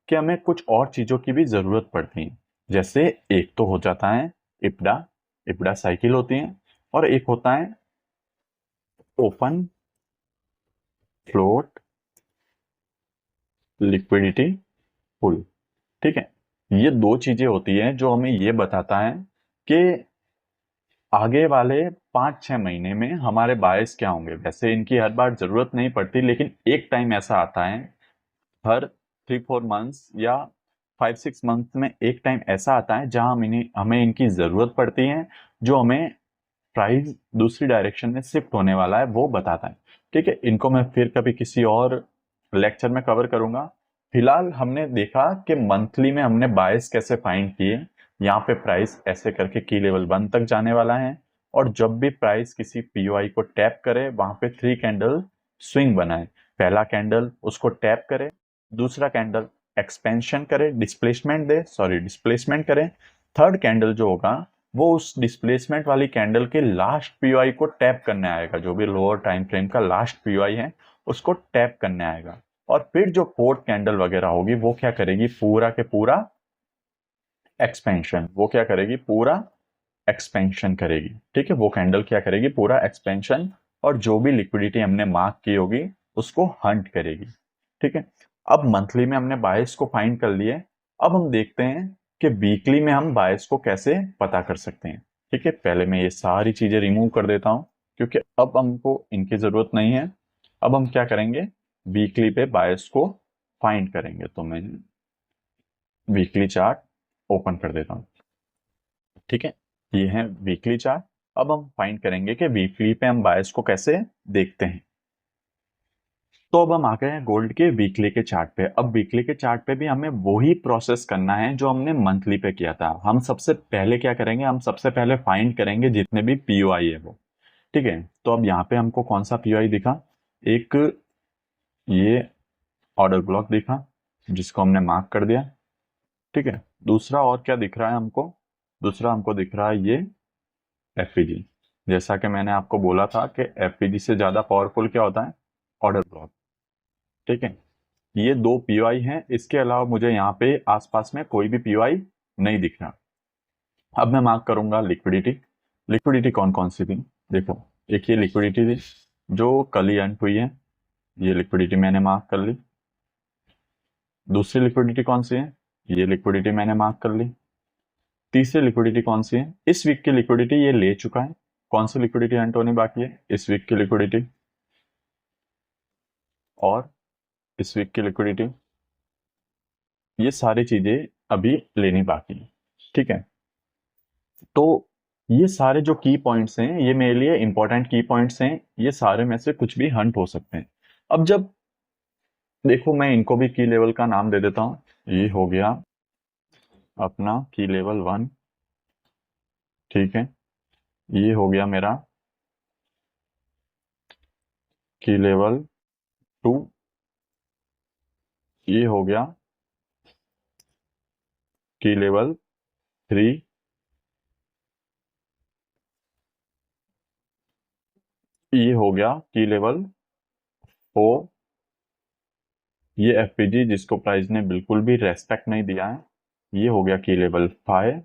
[SPEAKER 1] कि हमें कुछ और चीजों की भी जरूरत पड़ती है। जैसे एक तो हो जाता है इपडा, इपडा साइकिल होती है। और एक होता है ओपन फ्लोट लिक्विडिटी पुल। ठीक है, ये दो चीजें होती हैं जो हमें ये बताता है कि आगे वाले 5-6 महीने में हमारे बायस क्या होंगे। वैसे इनकी हर बार जरूरत नहीं पड़ती, लेकिन एक टाइम ऐसा आता है, हर 3-4 मंथ्स या 5-6 मंथ में एक टाइम ऐसा आता है जहां हमें इनकी जरूरत पड़ती है, जो हमें प्राइस दूसरी डायरेक्शन में शिफ्ट होने वाला है वो बताता है। ठीक है, इनको मैं फिर कभी किसी और लेक्चर में कवर करूंगा। फिलहाल हमने देखा कि मंथली में हमने बायस कैसे फाइंड किए। यहाँ पे प्राइस ऐसे करके की लेवल 1 तक जाने वाला है, और जब भी प्राइस किसी पीओआई को टैप करे वहां पे 3 कैंडल स्विंग बनाए। पहला कैंडल उसको टैप करे, दूसरा कैंडल एक्सपेंशन करे, डिस्प्लेसमेंट करे, थर्ड कैंडल जो होगा वो उस डिस्प्लेसमेंट वाली कैंडल के लास्ट पीओआई को टैप करने आएगा। जो भी लोअर टाइम फ्रेम का लास्ट पीओआई है उसको टैप करने आएगा, और फिर जो फोर्थ कैंडल वगैरह होगी वो क्या करेगी, पूरा के पूरा एक्सपेंशन। वो क्या करेगी, पूरा एक्सपेंशन करेगी। ठीक है, वो कैंडल क्या करेगी, पूरा एक्सपेंशन, और जो भी लिक्विडिटी हमने मार्क की होगी उसको हंट करेगी। ठीक है, अब मंथली में हमने बायस को फाइंड कर लिए। अब हम देखते हैं कि वीकली में हम बायस को कैसे पता कर सकते हैं। ठीक है, पहले मैं ये सारी चीजें रिमूव कर देता हूं क्योंकि अब हमको इनकी जरूरत नहीं है। अब हम क्या करेंगे, वीकली पे बायस को फाइंड करेंगे। तो मैं वीकली चार्ट ओपन कर देता हूं। ठीक है, ये है वीकली चार्ट। अब हम फाइंड करेंगे कि वीकली पे हम बायस को कैसे देखते हैं। तो अब हम आ गए हैं गोल्ड के वीकली के चार्ट पे। अब वीकली के चार्ट पे भी हमें वही प्रोसेस करना है जो हमने मंथली पे किया था। हम सबसे पहले क्या करेंगे, हम सबसे पहले फाइंड करेंगे जितने भी पीओआई है वो। ठीक है, तो अब यहाँ पे हमको कौन सा पीओआई दिखा, एक ये ऑर्डर ब्लॉक दिखा जिसको हमने मार्क कर दिया। ठीक है, दूसरा और क्या दिख रहा है हमको, दूसरा हमको दिख रहा है ये एफपीजी। जैसा कि मैंने आपको बोला था कि एफपीजी से ज्यादा पावरफुल क्या होता है, ऑर्डर ब्लॉक। ठीक है, ये दो पीओआई हैं, इसके अलावा मुझे यहाँ पे आसपास में कोई भी पीओआई नहीं दिख रहा। अब मैं मार्क करूंगा लिक्विडिटी। लिक्विडिटी कौन कौन सी थी, देखो, एक ये लिक्विडिटी थी जो कल ही एंट हुई है, ये लिक्विडिटी मैंने मार्क कर ली। दूसरी लिक्विडिटी कौन सी है, ये लिक्विडिटी मैंने मार्क कर ली। तीसरी लिक्विडिटी कौन सी है, इस वीक की लिक्विडिटी ये ले चुका है। कौन सी लिक्विडिटी एंट होनी बाकी है, इस वीक की लिक्विडिटी, और इस वीक की लिक्विडिटी। ये सारी चीजें अभी लेनी बाकी है। ठीक है, तो ये सारे जो की पॉइंट्स हैं ये मेरे लिए इंपॉर्टेंट की पॉइंट्स हैं। ये सारे में से कुछ भी हंट हो सकते हैं। अब जब देखो, मैं इनको भी की लेवल का नाम दे देता हूं। ये हो गया अपना की लेवल 1। ठीक है, ये हो गया मेरा की लेवल 2। ये हो गया की लेवल 3। ये हो गया की लेवल 4। ये एफपीजी जिसको प्राइस ने बिल्कुल भी रेस्पेक्ट नहीं दिया है, ये हो गया की लेवल 5।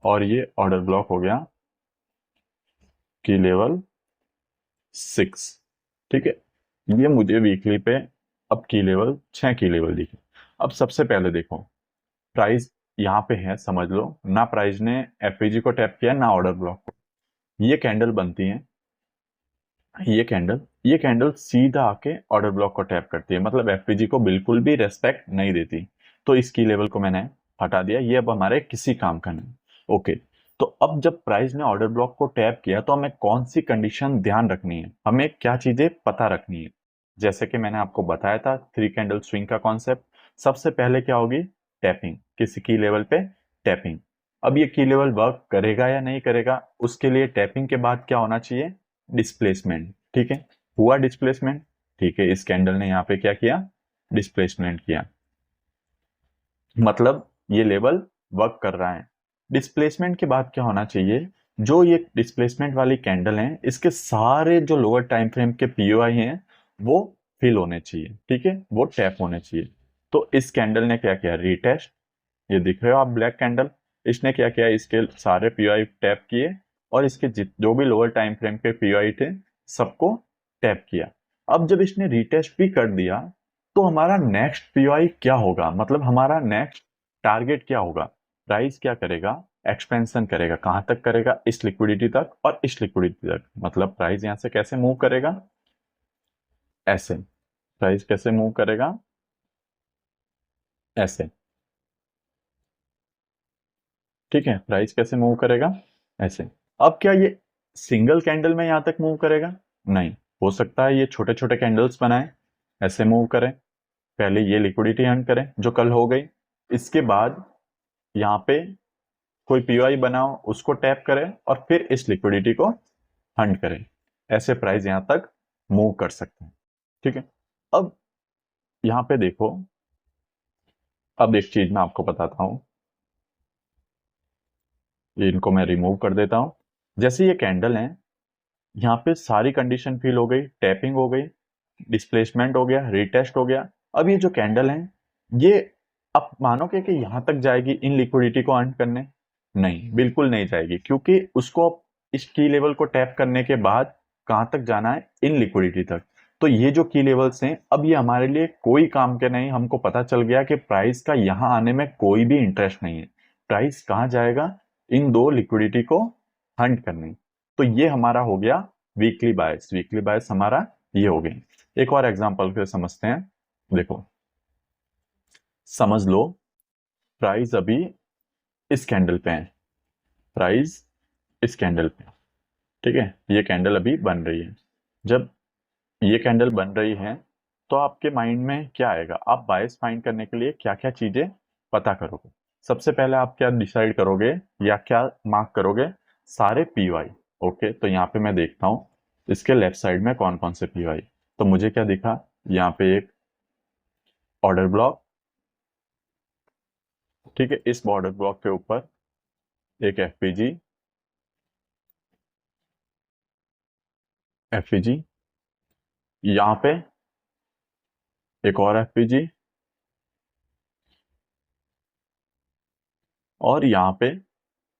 [SPEAKER 1] और ये ऑर्डर ब्लॉक हो गया की लेवल 6। ठीक है, ये मुझे वीकली पे अब की लेवल 6 की लेवल दिखे। अब सबसे पहले देखो, प्राइस यहाँ पे है, समझ लो ना, प्राइस ने एफपीजी को टैप किया ना ऑर्डर ब्लॉक को। ये कैंडल बनती है, ये कैंडल सीधा आके ऑर्डर ब्लॉक को टैप करती है, मतलब एफपीजी को बिल्कुल भी रेस्पेक्ट नहीं देती। तो इस की लेवल को मैंने हटा दिया, ये अब हमारे किसी काम का नहीं। ओके, तो अब जब प्राइस ने ऑर्डर ब्लॉक को टैप किया तो हमें कौन सी कंडीशन ध्यान रखनी है, हमें क्या चीजें पता रखनी है। जैसे कि मैंने आपको बताया था 3 कैंडल स्विंग का कॉन्सेप्ट। सबसे पहले क्या होगी, टैपिंग, किसी की लेवल पे टैपिंग। अब ये की लेवल वर्क करेगा या नहीं करेगा, उसके लिए टैपिंग के बाद क्या होना चाहिए, डिस्प्लेसमेंट। ठीक है, हुआ डिस्प्लेसमेंट। ठीक है, इस कैंडल ने यहाँ पे क्या किया, डिस्प्लेसमेंट किया, मतलब ये लेवल वर्क कर रहा है। डिस्प्लेसमेंट के बाद क्या होना चाहिए, जो ये डिस्प्लेसमेंट वाली कैंडल है इसके सारे जो लोअर टाइम फ्रेम के पीओआई हैं वो फिल होने चाहिए। ठीक है, वो टैप होने चाहिए। तो इस कैंडल ने क्या किया, रीटेस्ट, ये दिख रहे हो आप ब्लैक कैंडल, इसने क्या किया, इसके सारे पीओआई टैप किए, और इसके जो भी लोअर टाइम फ्रेम के पीओआई थे सबको टैप किया। अब जब इसने रीटेस्ट भी कर दिया तो हमारा नेक्स्ट पीओआई क्या होगा, मतलब हमारा नेक्स्ट टारगेट क्या होगा, प्राइस क्या करेगा, एक्सपेंशन करेगा। कहां तक करेगा, इस लिक्विडिटी तक और इस लिक्विडिटी तक। मतलब प्राइस यहां से कैसे मूव करेगा, ऐसे। प्राइस कैसे मूव करेगा, ऐसे। ठीक है, प्राइस कैसे मूव करेगा, ऐसे। अब क्या ये सिंगल कैंडल में यहां तक मूव करेगा, नहीं, हो सकता है ये छोटे छोटे कैंडल्स बनाए, ऐसे मूव करें, पहले ये लिक्विडिटी अर्न करें जो कल हो गई, इसके बाद यहाँ पे कोई पीओआई बनाओ, उसको टैप करें और फिर इस लिक्विडिटी को हंट करें। ऐसे प्राइस यहां तक मूव कर सकते हैं। ठीक है, अब यहां पे देखो, अब एक चीज मैं आपको बताता हूं, ये इनको मैं रिमूव कर देता हूं। जैसे ये कैंडल है, यहाँ पे सारी कंडीशन फिल हो गई, टैपिंग हो गई, डिस्प्लेसमेंट हो गया, रिटेस्ट हो गया। अब ये जो कैंडल है, ये अब मानोगे कि यहां तक जाएगी इन लिक्विडिटी को अर्न करने? नहीं, बिल्कुल नहीं जाएगी, क्योंकि उसको इस की लेवल को टैप करने के बाद कहां तक जाना है? इन लिक्विडिटी तक। तो ये जो की लेवल्स हैं, अब ये हमारे लिए कोई काम के नहीं। हमको पता चल गया कि प्राइस का यहां आने में कोई भी इंटरेस्ट नहीं है। प्राइस कहां जाएगा? इन दो लिक्विडिटी को हंट करने। तो ये हमारा हो गया वीकली बायस। वीकली बायस हमारा ये हो गया। एक और एग्जांपल फिर समझते हैं। देखो, समझ लो प्राइस अभी इस कैंडल पे है, प्राइस इस कैंडल पे, ठीक है, ये कैंडल अभी बन रही है। जब ये कैंडल बन रही है तो आपके माइंड में क्या आएगा? आप बायस फाइंड करने के लिए क्या क्या चीजें पता करोगे? सबसे पहले आप क्या डिसाइड करोगे या क्या मार्क करोगे? सारे पीवाई। ओके, तो यहाँ पे मैं देखता हूँ इसके लेफ्ट साइड में कौन कौन से पीवाई। तो मुझे क्या दिखा? यहाँ पे एक ऑर्डर ब्लॉक, ठीक है, इस बॉर्डर ब्लॉक के ऊपर एक एफपीजी, एफपीजी, यहाँ पे एक और एफपीजी, और यहाँ पे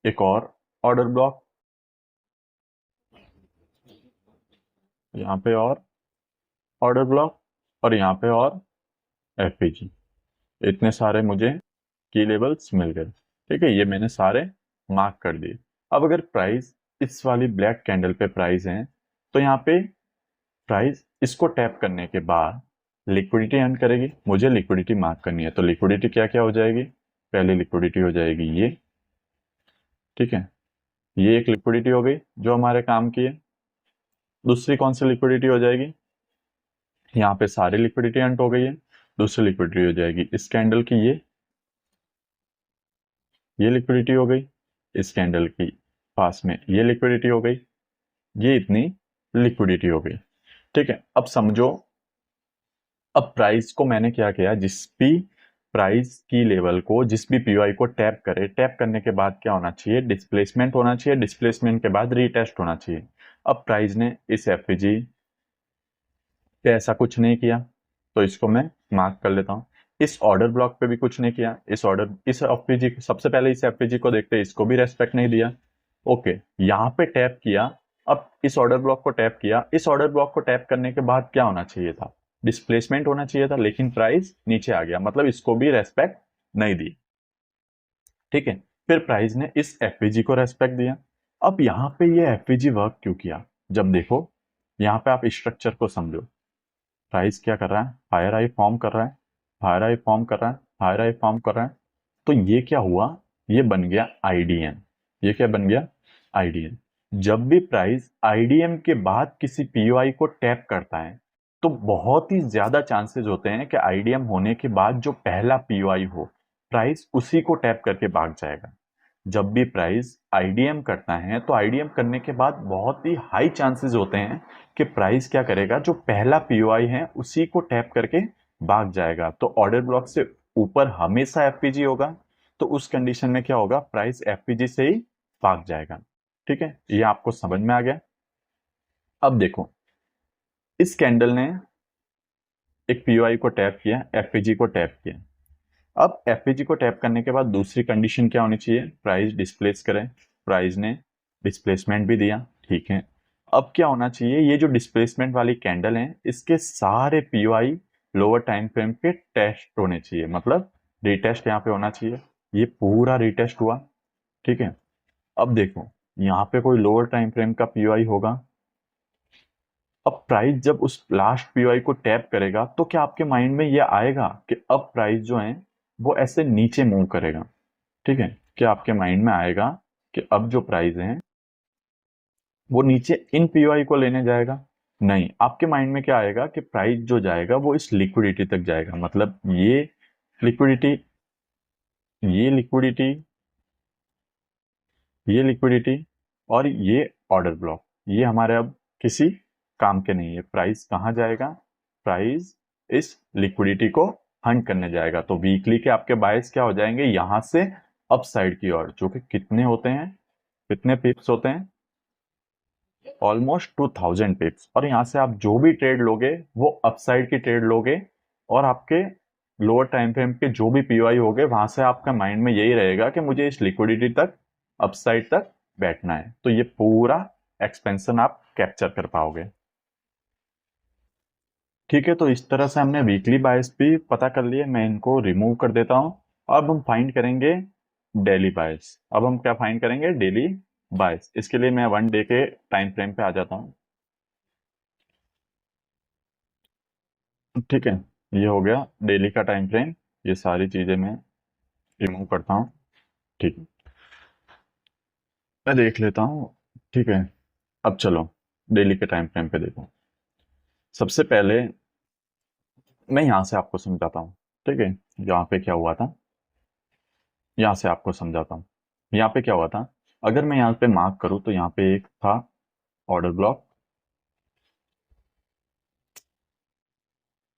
[SPEAKER 1] एक और ऑर्डर ब्लॉक, यहाँ पे और ऑर्डर ब्लॉक, और यहाँ पे और एफपीजी। इतने सारे मुझे की लेवल्स मिल गए। ठीक है, ये मैंने सारे मार्क कर दिए। अब अगर प्राइस इस वाली ब्लैक कैंडल पे प्राइस है, तो यहाँ पे प्राइस इसको टैप करने के बाद लिक्विडिटी अर्न करेगी। मुझे लिक्विडिटी मार्क करनी है, तो लिक्विडिटी क्या क्या हो जाएगी? पहली लिक्विडिटी हो जाएगी ये, ठीक है, ये एक लिक्विडिटी हो गई जो हमारे काम की है। दूसरी कौन सी लिक्विडिटी हो जाएगी? यहाँ पे सारी लिक्विडिटी अर्न हो गई है। दूसरी लिक्विडिटी हो जाएगी इस कैंडल की, ये लिक्विडिटी हो गई। इस कैंडल की पास में ये लिक्विडिटी हो गई, ये इतनी लिक्विडिटी हो गई। ठीक है, अब समझो, अब प्राइस को मैंने क्या किया? जिस भी प्राइस की लेवल को, जिस भी पीओआई को टैप करे, टैप करने के बाद क्या होना चाहिए? डिस्प्लेसमेंट होना चाहिए, डिस्प्लेसमेंट के बाद रीटेस्ट होना चाहिए। अब प्राइस ने इस एफपीजी पे ऐसा कुछ नहीं किया, तो इसको मैं मार्क कर लेता हूं। इस ऑर्डर ब्लॉक पे भी कुछ नहीं किया। इस एफपीजी, सबसे पहले इस एफपीजी को देखते हैं, इसको भी रेस्पेक्ट नहीं दिया। ओके, यहाँ पे टैप किया, अब इस ऑर्डर ब्लॉक को टैप किया। इस ऑर्डर ब्लॉक को टैप करने के बाद क्या होना चाहिए था? डिस्प्लेसमेंट होना चाहिए था, लेकिन प्राइस नीचे आ गया, मतलब इसको भी रेस्पेक्ट नहीं दी। ठीक है, फिर प्राइस ने इस एफपीजी को रेस्पेक्ट दिया। अब यहाँ पे ये एफपीजी वर्क क्यों किया? जब देखो यहाँ पे आप स्ट्रक्चर को समझो, प्राइस क्या कर रहा है? हायर हाई फॉर्म कर रहा है, हायर हाई फॉर्म कर रहा है, हायर हाई फॉर्म कर रहा है। तो ये क्या हुआ? ये बन गया आईडीएम। ये क्या बन गया? आईडीएम। जब भी प्राइस आईडीएम के बाद किसी पीओआई को टैप करता है, तो बहुत ही ज्यादा चांसेस होते हैं कि आईडीएम होने के बाद जो पहला पीओआई हो, प्राइस उसी को टैप करके भाग जाएगा। जब भी प्राइस आईडीएम करता है, तो आईडीएम करने के बाद बहुत ही हाई चांसेस होते हैं कि प्राइस क्या करेगा? जो पहला पीओआई है उसी को टैप करके भाग जाएगा। तो ऑर्डर ब्लॉक से ऊपर हमेशा एफपीजी होगा, तो उस कंडीशन में क्या होगा? प्राइस एफपीजी से ही भाग जाएगा। ठीक है, ये आपको समझ में आ गया। अब देखो, इस कैंडल ने एक पीओआई को टैप किया, एफपीजी को टैप किया। अब एफपीजी को टैप करने के बाद दूसरी कंडीशन क्या होनी चाहिए? प्राइस डिस्प्लेस करें। प्राइस ने डिस्प्लेसमेंट भी दिया, ठीक है। अब क्या होना चाहिए? ये जो डिस्प्लेसमेंट वाली कैंडल है, इसके सारे पीओआई लोअर टाइम फ्रेम पे टेस्ट होने चाहिए, मतलब रिटेस्ट यहाँ पे होना चाहिए। ये पूरा रिटेस्ट हुआ, ठीक है। अब देखो, यहाँ पे कोई लोअर टाइम फ्रेम का पीओआई होगा। अब प्राइस जब उस लास्ट पीओआई को टैप करेगा, तो क्या आपके माइंड में ये आएगा कि अब प्राइस जो है वो ऐसे नीचे मूव करेगा? ठीक है, क्या आपके माइंड में आएगा कि अब जो प्राइस है वो नीचे इन पीओआई को लेने जाएगा? नहीं, आपके माइंड में क्या आएगा कि प्राइस जो जाएगा वो इस लिक्विडिटी तक जाएगा, मतलब लिक्विडिटी ये लिक्विडिटी ये लिक्विडिटी और ये ऑर्डर ब्लॉक, ये हमारे अब किसी काम के नहीं है। प्राइस कहाँ जाएगा? प्राइस इस लिक्विडिटी को हंट करने जाएगा। तो वीकली के आपके बायस क्या हो जाएंगे, यहां से अपसाइड की ओर, जो कि कितने होते हैं, कितने पिप्स होते हैं? ऑलमोस्ट 2000 पिप्स। और यहां से आप जो भी ट्रेड लोगे वो अपसाइड की ट्रेड लोगे, और आपके लोअर टाइम फ्रेम के जो भी पीओआई होगे वहां से आपका माइंड में यही रहेगा कि मुझे इस लिक्विडिटी तक, अपसाइड तक बैठना है। तो ये पूरा एक्सपेंशन आप कैप्चर कर पाओगे। ठीक है, तो इस तरह से हमने वीकली बायस भी पता कर लिए। मैं इनको रिमूव कर देता हूं। अब हम फाइंड करेंगे डेली बायस। अब हम क्या फाइंड करेंगे? डेली बायस। इसके लिए मैं 1 डे के टाइम फ्रेम पे आ जाता हूँ। ठीक है, ये हो गया डेली का टाइम फ्रेम। ये सारी चीजें मैं रिमूव करता हूँ। ठीक है, मैं देख लेता हूँ। ठीक है, अब चलो डेली के टाइम फ्रेम पे देखो। सबसे पहले मैं यहाँ से आपको समझाता हूँ। ठीक है, यहाँ पे क्या हुआ था, यहाँ से आपको समझाता हूँ। यहाँ पे क्या हुआ था, अगर मैं यहाँ पे मार्क करूँ तो यहाँ पे एक था ऑर्डर ब्लॉक,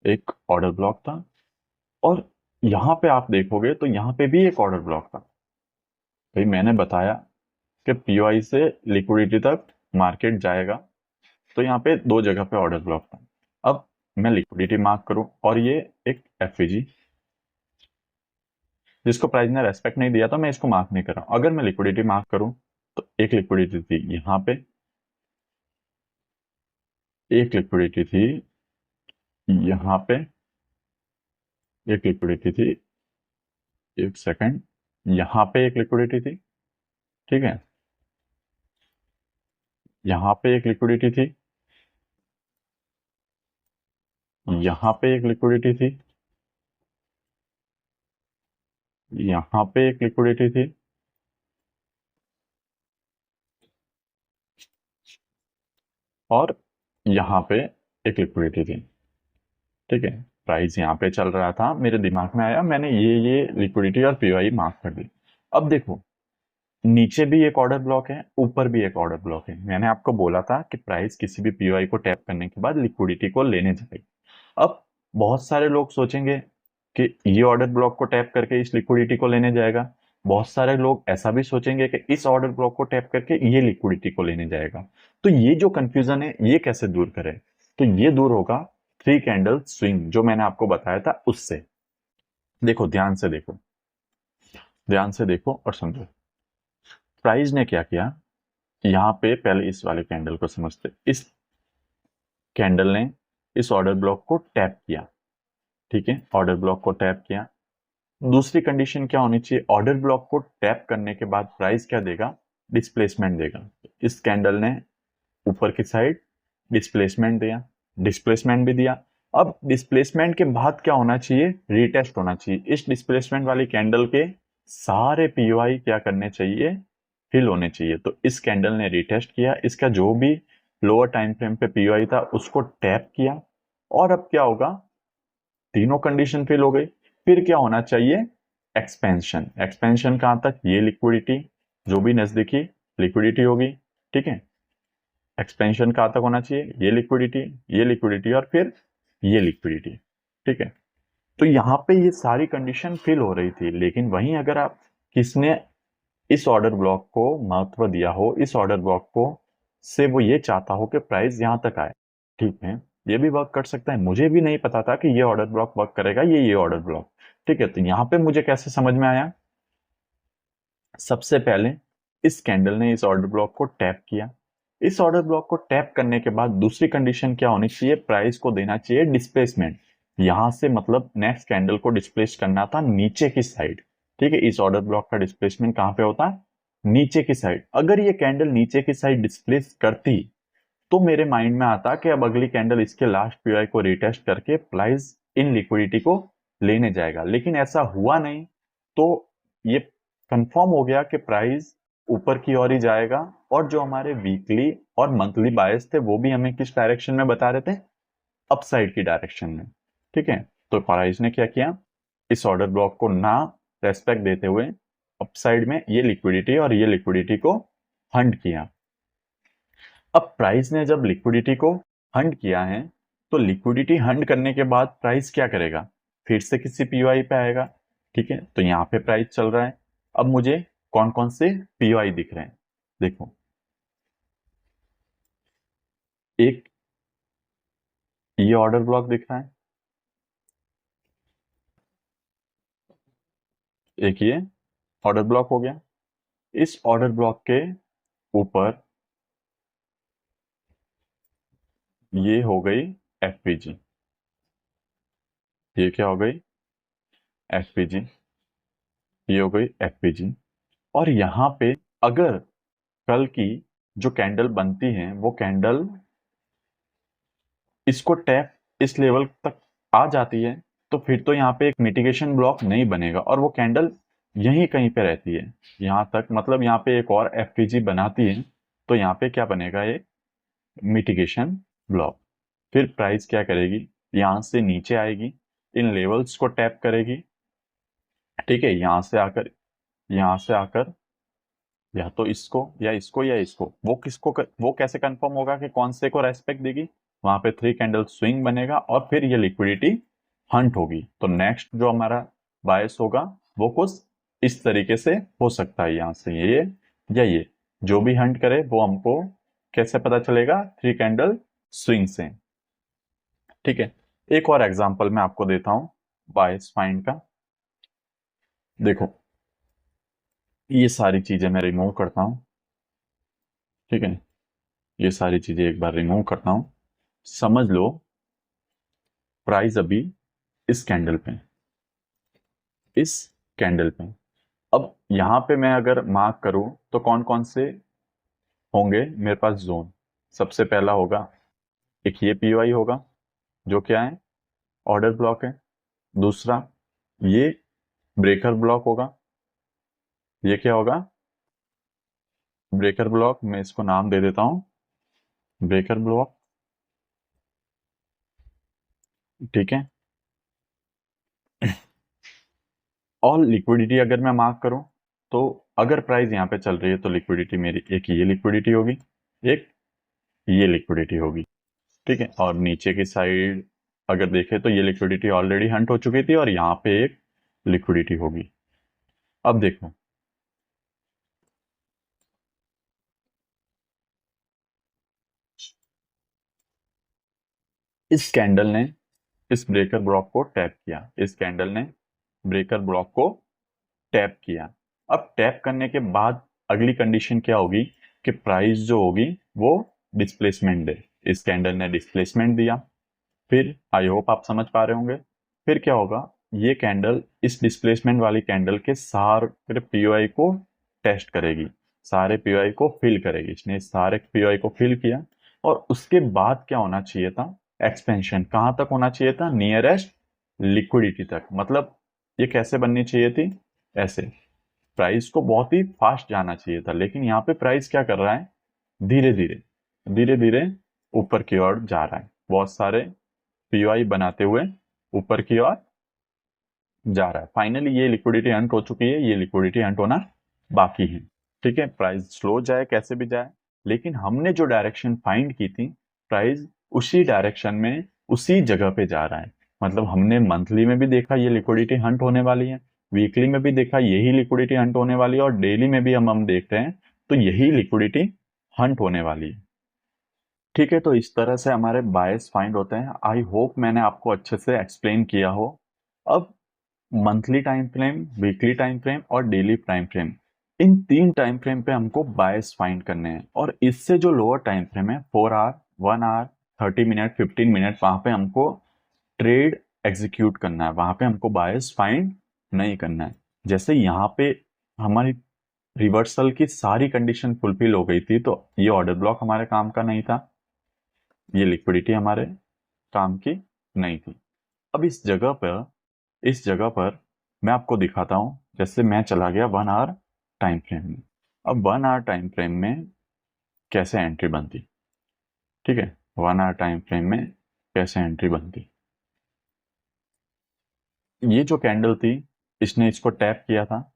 [SPEAKER 1] एक ऑर्डर ब्लॉक था, और यहाँ पे आप देखोगे तो यहाँ पे भी एक ऑर्डर ब्लॉक था। भाई मैंने बताया कि पीओआई से लिक्विडिटी तक मार्केट जाएगा, तो यहाँ पे दो जगह पे ऑर्डर ब्लॉक था। अब मैं लिक्विडिटी मार्क करूं, और ये एक एफवीजी जिसको प्राइस ने रेस्पेक्ट नहीं दिया, तो मैं इसको मार्क नहीं कर रहा हूं। अगर मैं लिक्विडिटी मार्क करूं तो एक लिक्विडिटी थी यहाँ पे, एक लिक्विडिटी थी यहाँ पे, एक लिक्विडिटी थी, एक सेकंड, यहाँ पे एक लिक्विडिटी थी। ठीक है, यहाँ पे एक लिक्विडिटी थी, यहाँ पे एक लिक्विडिटी थी, यहाँ पे एक लिक्विडिटी थी, और यहाँ पे एक लिक्विडिटी थी। ठीक है, प्राइस यहाँ पे चल रहा था, मेरे दिमाग में आया, मैंने ये लिक्विडिटी और पीओआई मार्क कर दी। अब देखो, नीचे भी एक ऑर्डर ब्लॉक है, ऊपर भी एक ऑर्डर ब्लॉक है। मैंने आपको बोला था कि प्राइस किसी भी पीओआई को टैप करने के बाद लिक्विडिटी को लेने जाएगी। अब बहुत सारे लोग सोचेंगे कि ये ऑर्डर ब्लॉक को टैप करके इस लिक्विडिटी को लेने जाएगा। बहुत सारे लोग ऐसा भी सोचेंगे कि इस ऑर्डर ब्लॉक को टैप करके ये लिक्विडिटी को लेने जाएगा। तो ये जो कंफ्यूजन है ये कैसे दूर करें? तो ये दूर होगा 3 कैंडल स्विंग जो मैंने आपको बताया था उससे। देखो, ध्यान से देखो, ध्यान से देखो और समझो। प्राइस ने क्या किया, यहाँ पे पहले इस वाले कैंडल को समझते। इस कैंडल ने इस ऑर्डर ब्लॉक को टैप किया। ठीक है, ऑर्डर ब्लॉक को टैप किया। दूसरी कंडीशन क्या होनी चाहिए, ऑर्डर ब्लॉक को टैप करने के बाद प्राइस क्या देगा, डिस्प्लेसमेंट देगा। इस कैंडल ने ऊपर की साइड डिस्प्लेसमेंट दिया, डिस्प्लेसमेंट भी दिया। अब डिस्प्लेसमेंट के बाद क्या होना चाहिए, रीटेस्ट होना चाहिए। इस डिस्प्लेसमेंट वाली कैंडल के सारे पीओआई क्या करने चाहिए, फिल होने चाहिए। तो इस कैंडल ने रीटेस्ट किया, इसका जो भी लोअर टाइम फ्रेम पे पीओआई था उसको टैप किया, और अब क्या होगा, तीनों कंडीशन फिल हो गई। फिर क्या होना चाहिए, एक्सपेंशन। एक्सपेंशन कहां तक, ये लिक्विडिटी, जो भी नजदीकी लिक्विडिटी होगी। ठीक है, एक्सपेंशन कहां तक होना चाहिए, ये लिक्विडिटी, ये लिक्विडिटी, और फिर ये लिक्विडिटी। ठीक है, तो यहाँ पे ये सारी कंडीशन फिल हो रही थी। लेकिन वहीं अगर आप किसने इस ऑर्डर ब्लॉक को महत्व दिया हो, इस ऑर्डर ब्लॉक को से वो ये चाहता हो कि प्राइस यहां तक आए, ठीक है, ये भी वर्क कर सकता है। मुझे भी नहीं पता था कि ये ऑर्डर ब्लॉक वर्क करेगा, ये ऑर्डर ब्लॉक। ठीक है, तो यहां पे मुझे कैसे समझ में आया, सबसे पहले इस कैंडल ने इस ऑर्डर ब्लॉक को टैप किया। इस ऑर्डर ब्लॉक को टैप करने के बाद दूसरी कंडीशन क्या होनी चाहिए, प्राइस को देना चाहिए डिस्प्लेसमेंट। यहां से मतलब नेक्स्ट कैंडल को डिस्प्लेस करना था नीचे की साइड। ठीक है, इस ऑर्डर ब्लॉक का डिस्प्लेसमेंट कहां पे होता है, नीचे की साइड। अगर ये कैंडल नीचे की साइड डिस्प्लेस करती तो मेरे माइंड में आता कि अब अगली कैंडल इसके लास्ट पीआई को रिटेस्ट करके प्राइस इन लिक्विडिटी को लेने जाएगा। लेकिन ऐसा हुआ नहीं, तो ये कंफर्म हो गया कि प्राइस ऊपर की ओर ही जाएगा, और जो हमारे वीकली और मंथली बायस थे वो भी हमें किस डायरेक्शन में बता रहे थे, अपसाइड की डायरेक्शन में। ठीक है, तो प्राइस ने क्या किया, इस ऑर्डर ब्लॉक को ना रेस्पेक्ट देते हुए अपसाइड में ये लिक्विडिटी और ये लिक्विडिटी को हंट किया। अब प्राइस ने जब लिक्विडिटी को हंट किया है तो लिक्विडिटी हंट करने के बाद प्राइस क्या करेगा, फिर से किसी पीओआई पे आएगा। ठीक है, तो यहाँ पे प्राइस चल रहा है। अब मुझे कौन कौन से पीओआई दिख रहे हैं, देखो, एक ये ऑर्डर ब्लॉक दिख रहा है, एक ये ऑर्डर ब्लॉक हो गया। इस ऑर्डर ब्लॉक के ऊपर ये हो गई एफपीजी, ये क्या हो गई, एफपीजी, ये हो गई एफपीजी। और यहाँ पे अगर कल की जो कैंडल बनती है वो कैंडल इसको टैप इस लेवल तक आ जाती है तो फिर तो यहाँ पे एक मिटिगेशन ब्लॉक नहीं बनेगा और वो कैंडल यहीं कहीं पे रहती है यहाँ तक, मतलब यहाँ पे एक और एफपीजी बनाती है तो यहाँ पे क्या बनेगा, ये मिटिगेशन ब्लॉक। फिर प्राइस क्या करेगी, यहाँ से नीचे आएगी, इन लेवल्स को टैप करेगी। ठीक है, यहाँ से आकर या तो इसको या इसको या इसको, वो कैसे कंफर्म होगा कि कौन से को रेस्पेक्ट देगी, वहां पे 3 कैंडल स्विंग बनेगा और फिर ये लिक्विडिटी हंट होगी। तो नेक्स्ट जो हमारा बायस होगा वो कुछ इस तरीके से हो सकता है, यहाँ से ये या ये, जो भी हंट करे वो हमको कैसे पता चलेगा, 3 कैंडल स्विंग से। ठीक है, एक और एग्जांपल मैं आपको देता हूं बायस फाइंड का। देखो, ये सारी चीजें मैं रिमूव करता हूं। ठीक है, ये सारी चीजें एक बार रिमूव करता हूं। समझ लो प्राइस अभी इस कैंडल पे, इस कैंडल पे। अब यहां पे मैं अगर मार्क करूं तो कौन कौन से होंगे मेरे पास जोन। सबसे पहला होगा एक ये पीओआई होगा जो क्या है, ऑर्डर ब्लॉक है। दूसरा ये ब्रेकर ब्लॉक होगा, ये क्या होगा, ब्रेकर ब्लॉक। मैं इसको नाम दे देता हूं ब्रेकर ब्लॉक। ठीक है, और लिक्विडिटी अगर मैं मार्क करूं तो अगर प्राइस यहां पे चल रही है तो लिक्विडिटी मेरी एक ये लिक्विडिटी होगी, एक ये लिक्विडिटी होगी। ठीक है, और नीचे की साइड अगर देखें तो ये लिक्विडिटी ऑलरेडी हंट हो चुकी थी और यहाँ पे एक लिक्विडिटी होगी। अब देखो, इस कैंडल ने इस ब्रेकर ब्लॉक को टैप किया, इस कैंडल ने ब्रेकर ब्लॉक को टैप किया। अब टैप करने के बाद अगली कंडीशन क्या होगी कि प्राइस जो होगी वो डिस्प्लेसमेंट दे। इस कैंडल ने डिस्प्लेसमेंट दिया, फिर आई होप आप समझ पा रहे होंगे, फिर क्या होगा, ये कैंडल इस डिस्प्लेसमेंट वाली कैंडल के सारे पीओआई को टेस्ट करेगी, सारे पीओआई को फिल करेगी। इसने सारे पीओआई को फिल किया और उसके बाद क्या होना चाहिए था, एक्सपेंशन कहां तक होना चाहिए था, नियरेस्ट लिक्विडिटी तक। मतलब ये कैसे बननी चाहिए थी, ऐसे प्राइस को बहुत ही फास्ट जाना चाहिए था, लेकिन यहाँ पे प्राइस क्या कर रहा है, धीरे धीरे धीरे धीरे ऊपर की ओर जा रहा है, बहुत सारे पीओआई बनाते हुए ऊपर की ओर जा रहा है। फाइनली ये लिक्विडिटी हंट हो चुकी है, ये लिक्विडिटी हंट होना बाकी है। ठीक है, प्राइस स्लो जाए कैसे भी जाए, लेकिन हमने जो डायरेक्शन फाइंड की थी प्राइस उसी डायरेक्शन में उसी जगह पे जा रहा है। मतलब हमने मंथली में भी देखा ये लिक्विडिटी हंट होने वाली है, वीकली में भी देखा यही लिक्विडिटी हंट होने वाली है और डेली में भी हम देख रहे हैं तो यही लिक्विडिटी हंट होने वाली है। ठीक है, तो इस तरह से हमारे बायस फाइंड होते हैं। आई होप मैंने आपको अच्छे से एक्सप्लेन किया हो। अब monthly time frame, weekly time frame और डेली टाइम फ्रेम, इन 3 टाइम फ्रेम पे हमको बायस फाइंड करने हैं और इससे जो लोअर टाइम फ्रेम है 4 आवर, 1 आवर, 30 मिनट, 15 मिनट, वहां पे हमको ट्रेड एग्जीक्यूट करना है, वहां पे हमको बायस फाइंड नहीं करना है। जैसे यहाँ पे हमारी रिवर्सल की सारी कंडीशन फुलफिल हो गई थी तो ये ऑर्डर ब्लॉक हमारे काम का नहीं था, ये लिक्विडिटी हमारे काम की नहीं थी। अब इस जगह पर मैं आपको दिखाता हूं, जैसे मैं चला गया 1 आवर टाइम फ्रेम में। अब 1 आवर टाइम फ्रेम में कैसे एंट्री बनती, ठीक है, 1 आवर टाइम फ्रेम में कैसे एंट्री बनती। ये जो कैंडल थी, इसने इसको टैप किया था,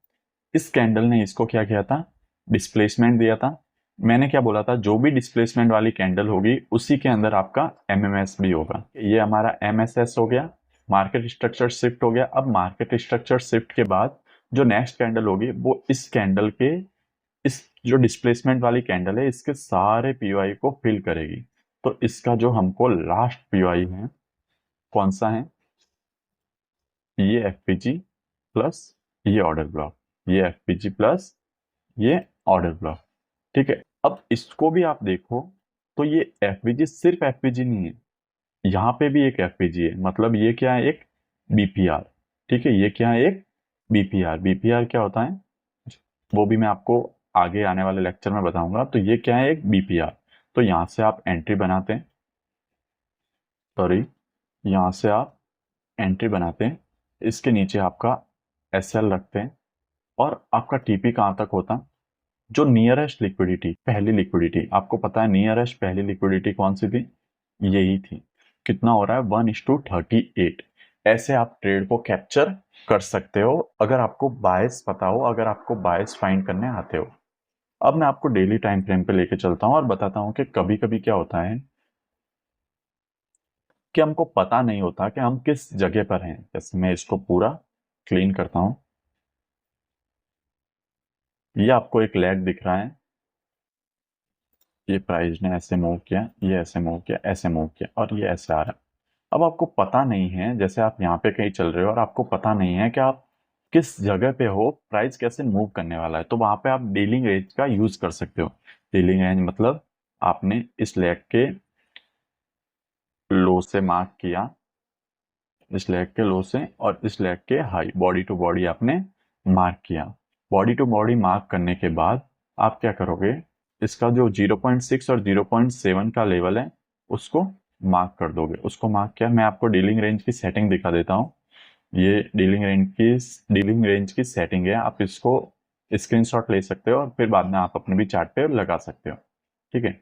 [SPEAKER 1] इस कैंडल ने इसको क्या किया था, डिस्प्लेसमेंट दिया था। मैंने क्या बोला था, जो भी डिस्प्लेसमेंट वाली कैंडल होगी उसी के अंदर आपका एमएमएस भी होगा। ये हमारा एमएसएस हो गया, मार्केट स्ट्रक्चर शिफ्ट हो गया। अब मार्केट स्ट्रक्चर शिफ्ट के बाद जो नेक्स्ट कैंडल होगी वो इस कैंडल के, इस जो डिस्प्लेसमेंट वाली कैंडल है इसके सारे पीओआई को फिल करेगी। तो इसका जो हमको लास्ट पीओआई है कौन सा है, ये एफपीजी प्लस ये ऑर्डर ब्लॉक, ये एफपीजी प्लस ये ऑर्डर ब्लॉक, ठीक है। अब इसको भी आप देखो तो ये एफपीजी सिर्फ एफपीजी नहीं है, यहाँ पे भी एक एफपीजी है, मतलब ये क्या है, एक बीपीआर, ठीक है। ये क्या है, एक बीपीआर। बीपीआर क्या होता है वो भी मैं आपको आगे आने वाले लेक्चर में बताऊंगा। तो ये क्या है, एक बीपीआर। तो यहाँ से आप एंट्री बनाते हैं, सॉरी, यहाँ से आप एंट्री बनाते हैं, इसके नीचे आपका एसएल रखते हैं, और आपका टीपी कहाँ तक होता है, जो नियरेस्ट लिक्विडिटी, पहली लिक्विडिटी, आपको पता है नियरेस्ट पहली लिक्विडिटी कौन सी थी, यही थी। कितना हो रहा है, 1:38। ऐसे आप ट्रेड को कैप्चर कर सकते हो अगर आपको बायस पता हो, अगर आपको बायस फाइंड करने आते हो। अब मैं आपको डेली टाइम फ्रेम पे लेके चलता हूँ और बताता हूँ कि कभी कभी क्या होता है कि हमको पता नहीं होता कि हम किस जगह पर हैं। जैसे मैं इसको पूरा क्लीन करता हूँ, ये आपको एक लैग दिख रहा है, ये प्राइस ने ऐसे मूव किया, ये ऐसे मूव किया, ऐसे मूव किया, और ये ऐसे आ रहा है। अब आपको पता नहीं है, जैसे आप यहाँ पे कहीं चल रहे हो और आपको पता नहीं है कि आप किस जगह पे हो, प्राइस कैसे मूव करने वाला है, तो वहां पे आप डीलिंग रेंज का यूज कर सकते हो। डीलिंग रेंज मतलब आपने इस लेग के लो से मार्क किया, इस लेग के लो से, और इस लेग के हाई, बॉडी टू बॉडी आपने मार्क किया। बॉडी टू बॉडी मार्क करने के बाद आप क्या करोगे, इसका जो 0.6 और 0.7 का लेवल है उसको मार्क कर दोगे। उसको मार्क किया, मैं आपको डीलिंग रेंज की सेटिंग दिखा देता हूँ। ये डीलिंग रेंज की सेटिंग है, आप इसको स्क्रीनशॉट ले सकते हो और फिर बाद में आप अपने भी चार्ट पे लगा सकते हो, ठीक है।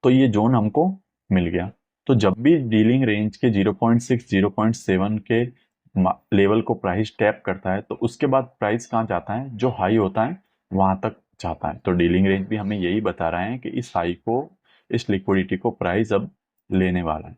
[SPEAKER 1] तो ये जोन हमको मिल गया। तो जब भी डीलिंग रेंज के 0.6 0.7 के लेवल को प्राइस टैप करता है तो उसके बाद प्राइस कहाँ जाता है, जो हाई होता है वहां तक जाता है। तो डीलिंग रेंज भी हमें यही बता रहा है कि इस हाई को, इस लिक्विडिटी को प्राइस अब लेने वाला है,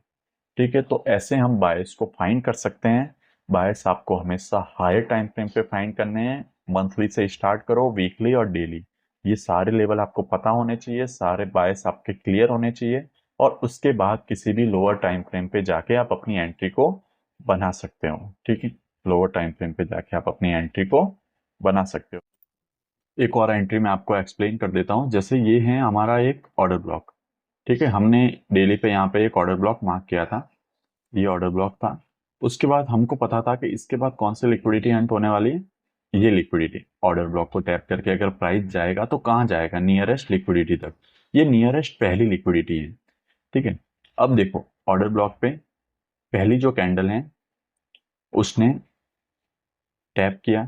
[SPEAKER 1] ठीक है। तो ऐसे हम बायस को फाइंड कर सकते हैं। बायस आपको हमेशा हायर टाइम फ्रेम पे फाइंड करने हैं। मंथली से स्टार्ट करो, वीकली और डेली, ये सारे लेवल आपको पता होने चाहिए, सारे बायस आपके क्लियर होने चाहिए, और उसके बाद किसी भी लोअर टाइम फ्रेम पे जाके आप अपनी एंट्री को बना सकते हो, ठीक है। लोअर टाइम फ्रेम पे जाके आप अपनी एंट्री को बना सकते हो। एक और एंट्री मैं आपको एक्सप्लेन कर देता हूँ। जैसे ये है हमारा एक ऑर्डर ब्लॉक, ठीक है, हमने डेली पे यहाँ पे एक ऑर्डर ब्लॉक मार्क किया था, ये ऑर्डर ब्लॉक था। उसके बाद हमको पता था कि इसके बाद कौन सी लिक्विडिटी हंट होने वाली है, ये लिक्विडिटी। ऑर्डर ब्लॉक को टैप करके अगर प्राइस जाएगा तो कहाँ जाएगा, नियरेस्ट लिक्विडिटी तक। ये नियरेस्ट पहली लिक्विडिटी है, ठीक है। अब देखो ऑर्डर ब्लॉक पे पहली जो कैंडल है उसने टैप किया,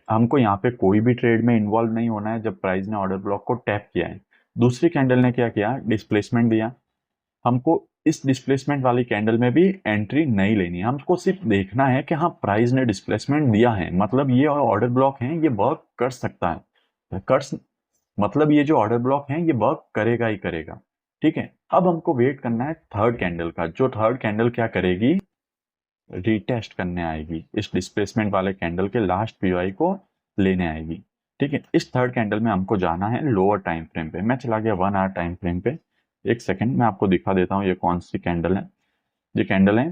[SPEAKER 1] हमको यहाँ पे कोई भी ट्रेड में इन्वॉल्व नहीं होना है जब प्राइस ने ऑर्डर ब्लॉक को टैप किया है। दूसरी कैंडल ने क्या किया, डिस्प्लेसमेंट दिया। हमको इस डिस्प्लेसमेंट वाली कैंडल में भी एंट्री नहीं लेनी है, हमको सिर्फ देखना है कि हाँ प्राइस ने डिस्प्लेसमेंट दिया है, मतलब ये ऑर्डर ब्लॉक है, ये वर्क कर सकता है, कर, मतलब ये जो ऑर्डर ब्लॉक है ये वर्क करेगा ही करेगा, ठीक है। अब हमको वेट करना है थर्ड कैंडल का, जो थर्ड कैंडल क्या करेगी, रीटेस्ट करने आएगी, इस डिस्प्लेसमेंट वाले कैंडल के लास्ट पीओआई को लेने आएगी, ठीक है। इस थर्ड कैंडल में हमको जाना है लोअर टाइम फ्रेम पे। मैं चला गया 1 आवर टाइम फ्रेम पे। एक सेकंड मैं आपको दिखा देता हूँ ये कौन सी कैंडल है। ये कैंडल है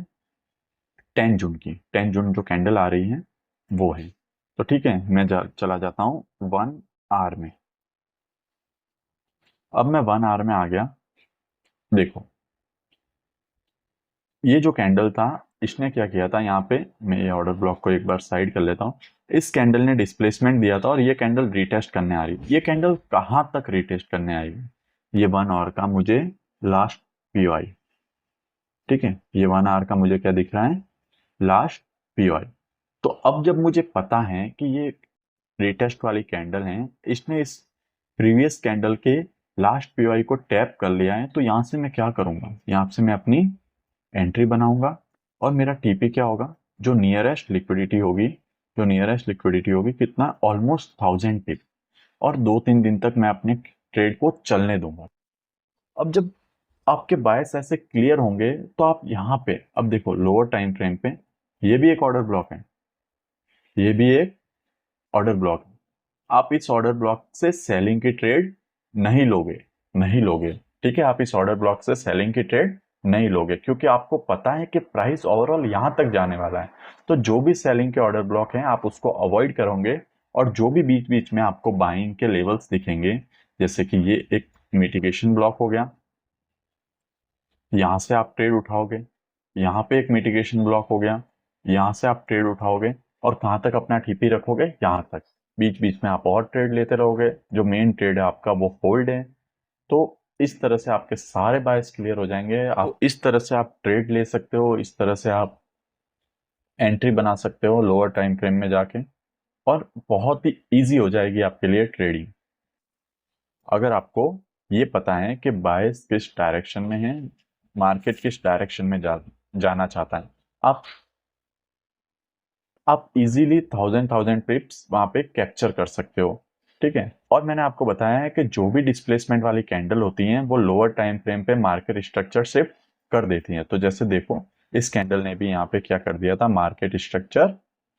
[SPEAKER 1] 10 जून की, 10 जून जो कैंडल आ रही है वो है। तो ठीक है, मैं चला जाता हूँ 1 आवर में। अब मैं 1 आवर में आ गया। देखो ये जो कैंडल था इसने क्या किया था, यहाँ पे मैं ये ऑर्डर ब्लॉक को एक बार साइड कर लेता हूँ। इस कैंडल ने डिस्प्लेसमेंट दिया था और ये कैंडल रिटेस्ट करने आ रही। ये कैंडल कहाँ तक रिटेस्ट करने आएगी, ये 1 आवर का मुझे लास्ट पीओआई, ठीक है। ये 1 आवर का मुझे क्या दिख रहा है, लास्ट पीओआई। तो अब जब मुझे पता है कि ये रिटेस्ट वाली कैंडल है, इसने इस प्रीवियस कैंडल के लास्ट पीओआई को टैप कर लिया है, तो यहाँ से मैं क्या करूंगा, यहाँ से मैं अपनी एंट्री बनाऊंगा और मेरा टीपी क्या होगा, जो नियरेस्ट लिक्विडिटी होगी, जो नियरेस्ट लिक्विडिटी होगी कितना, ऑलमोस्ट 1000 टिप, और 2-3 दिन तक मैं अपने ट्रेड को चलने दूंगा। अब जब आपके बायस ऐसे क्लियर होंगे तो आप यहाँ पे अब देखो लोअर टाइम फ्रेम पे ये भी एक ऑर्डर ब्लॉक है, ये भी एक ऑर्डर ब्लॉक है। आप इस ऑर्डर ब्लॉक से सेलिंग की ट्रेड नहीं लोगे, नहीं लोगे, ठीक है, आप इस ऑर्डर ब्लॉक से सेलिंग की ट्रेड नहीं लोगे, क्योंकि आपको पता है कि प्राइस ओवरऑल यहां तक जाने वाला है। तो जो भी सेलिंग के ऑर्डर ब्लॉक हैं आप उसको अवॉइड करोगे, और जो भी बीच बीच में आपको बाइंग के लेवल्स दिखेंगे, जैसे कि ये एक मिटिगेशन ब्लॉक हो गया, यहां से आप ट्रेड उठाओगे, यहाँ पे एक मिटिगेशन ब्लॉक हो गया, यहाँ से आप ट्रेड उठाओगे, और कहाँ तक अपना टीपी रखोगे, यहाँ तक। बीच बीच में आप और ट्रेड लेते रहोगे, जो मेन ट्रेड है आपका वो होल्ड है। तो इस तरह से आपके सारे बायस क्लियर हो जाएंगे, आप इस तरह से आप ट्रेड ले सकते हो, इस तरह से आप एंट्री बना सकते हो लोअर टाइम फ्रेम में जाके, और बहुत ही ईजी हो जाएगी आपके लिए ट्रेडिंग। अगर आपको ये पता है कि बायस किस डायरेक्शन में है, मार्केट किस डायरेक्शन में जाना चाहता है, आप इजीली 1000 पिप्स वहां पे कैप्चर कर सकते हो, ठीक है। और मैंने आपको बताया है कि जो भी डिस्प्लेसमेंट वाली कैंडल होती हैं वो लोअर टाइम फ्रेम पे मार्केट स्ट्रक्चर शिफ्ट कर देती हैं। तो जैसे देखो इस कैंडल ने भी यहाँ पे क्या कर दिया था, मार्केट स्ट्रक्चर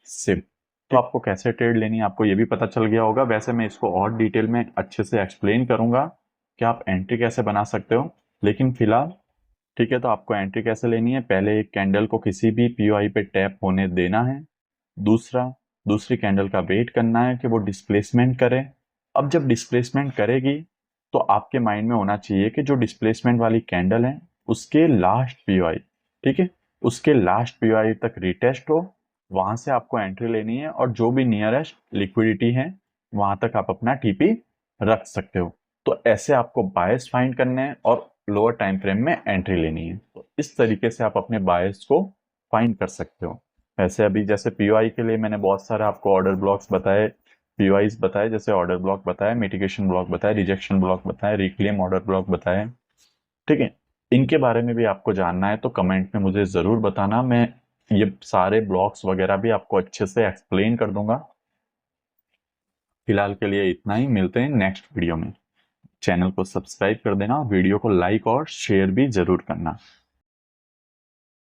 [SPEAKER 1] शिफ्ट। तो आपको कैसे ट्रेड लेनी है आपको ये भी पता चल गया होगा। वैसे मैं इसको और डिटेल में अच्छे से एक्सप्लेन करूंगा कि आप एंट्री कैसे बना सकते हो, लेकिन फिलहाल ठीक है। तो आपको एंट्री कैसे लेनी है, पहले एक कैंडल को किसी भी पीओआई पे टैप होने देना है, दूसरा दूसरी कैंडल का वेट करना है कि वो डिस्प्लेसमेंट करे। अब जब डिस्प्लेसमेंट करेगी तो आपके माइंड में होना चाहिए कि जो डिस्प्लेसमेंट वाली कैंडल है उसके लास्ट पीओआई, ठीक है, उसके लास्ट पीओआई तक रिटेस्ट हो, वहां से आपको एंट्री लेनी है, और जो भी नियरेस्ट लिक्विडिटी है वहां तक आप अपना टीपी रख सकते हो। तो ऐसे आपको बायस फाइंड करने हैं और लोअर टाइम फ्रेम में एंट्री लेनी है। तो इस तरीके से आप अपने बायस को फाइंड कर सकते हो। वैसे अभी जैसे पीओआई के लिए मैंने बहुत सारे आपको ऑर्डर ब्लॉक्स बताए, पीओआईज बताए, जैसे ऑर्डर ब्लॉक बताया, मिटिगेशन ब्लॉक बताया, रिजेक्शन ब्लॉक बताया, रिक्लेम ऑर्डर ब्लॉक बताया, ठीक है। इनके बारे में भी आपको जानना है तो कमेंट में मुझे ज़रूर बताना, मैं ये सारे ब्लॉक्स वगैरह भी आपको अच्छे से एक्सप्लेन कर दूंगा। फिलहाल के लिए इतना ही, मिलते हैं नेक्स्ट वीडियो में। चैनल को सब्सक्राइब कर देना, वीडियो को लाइक और शेयर भी जरूर करना।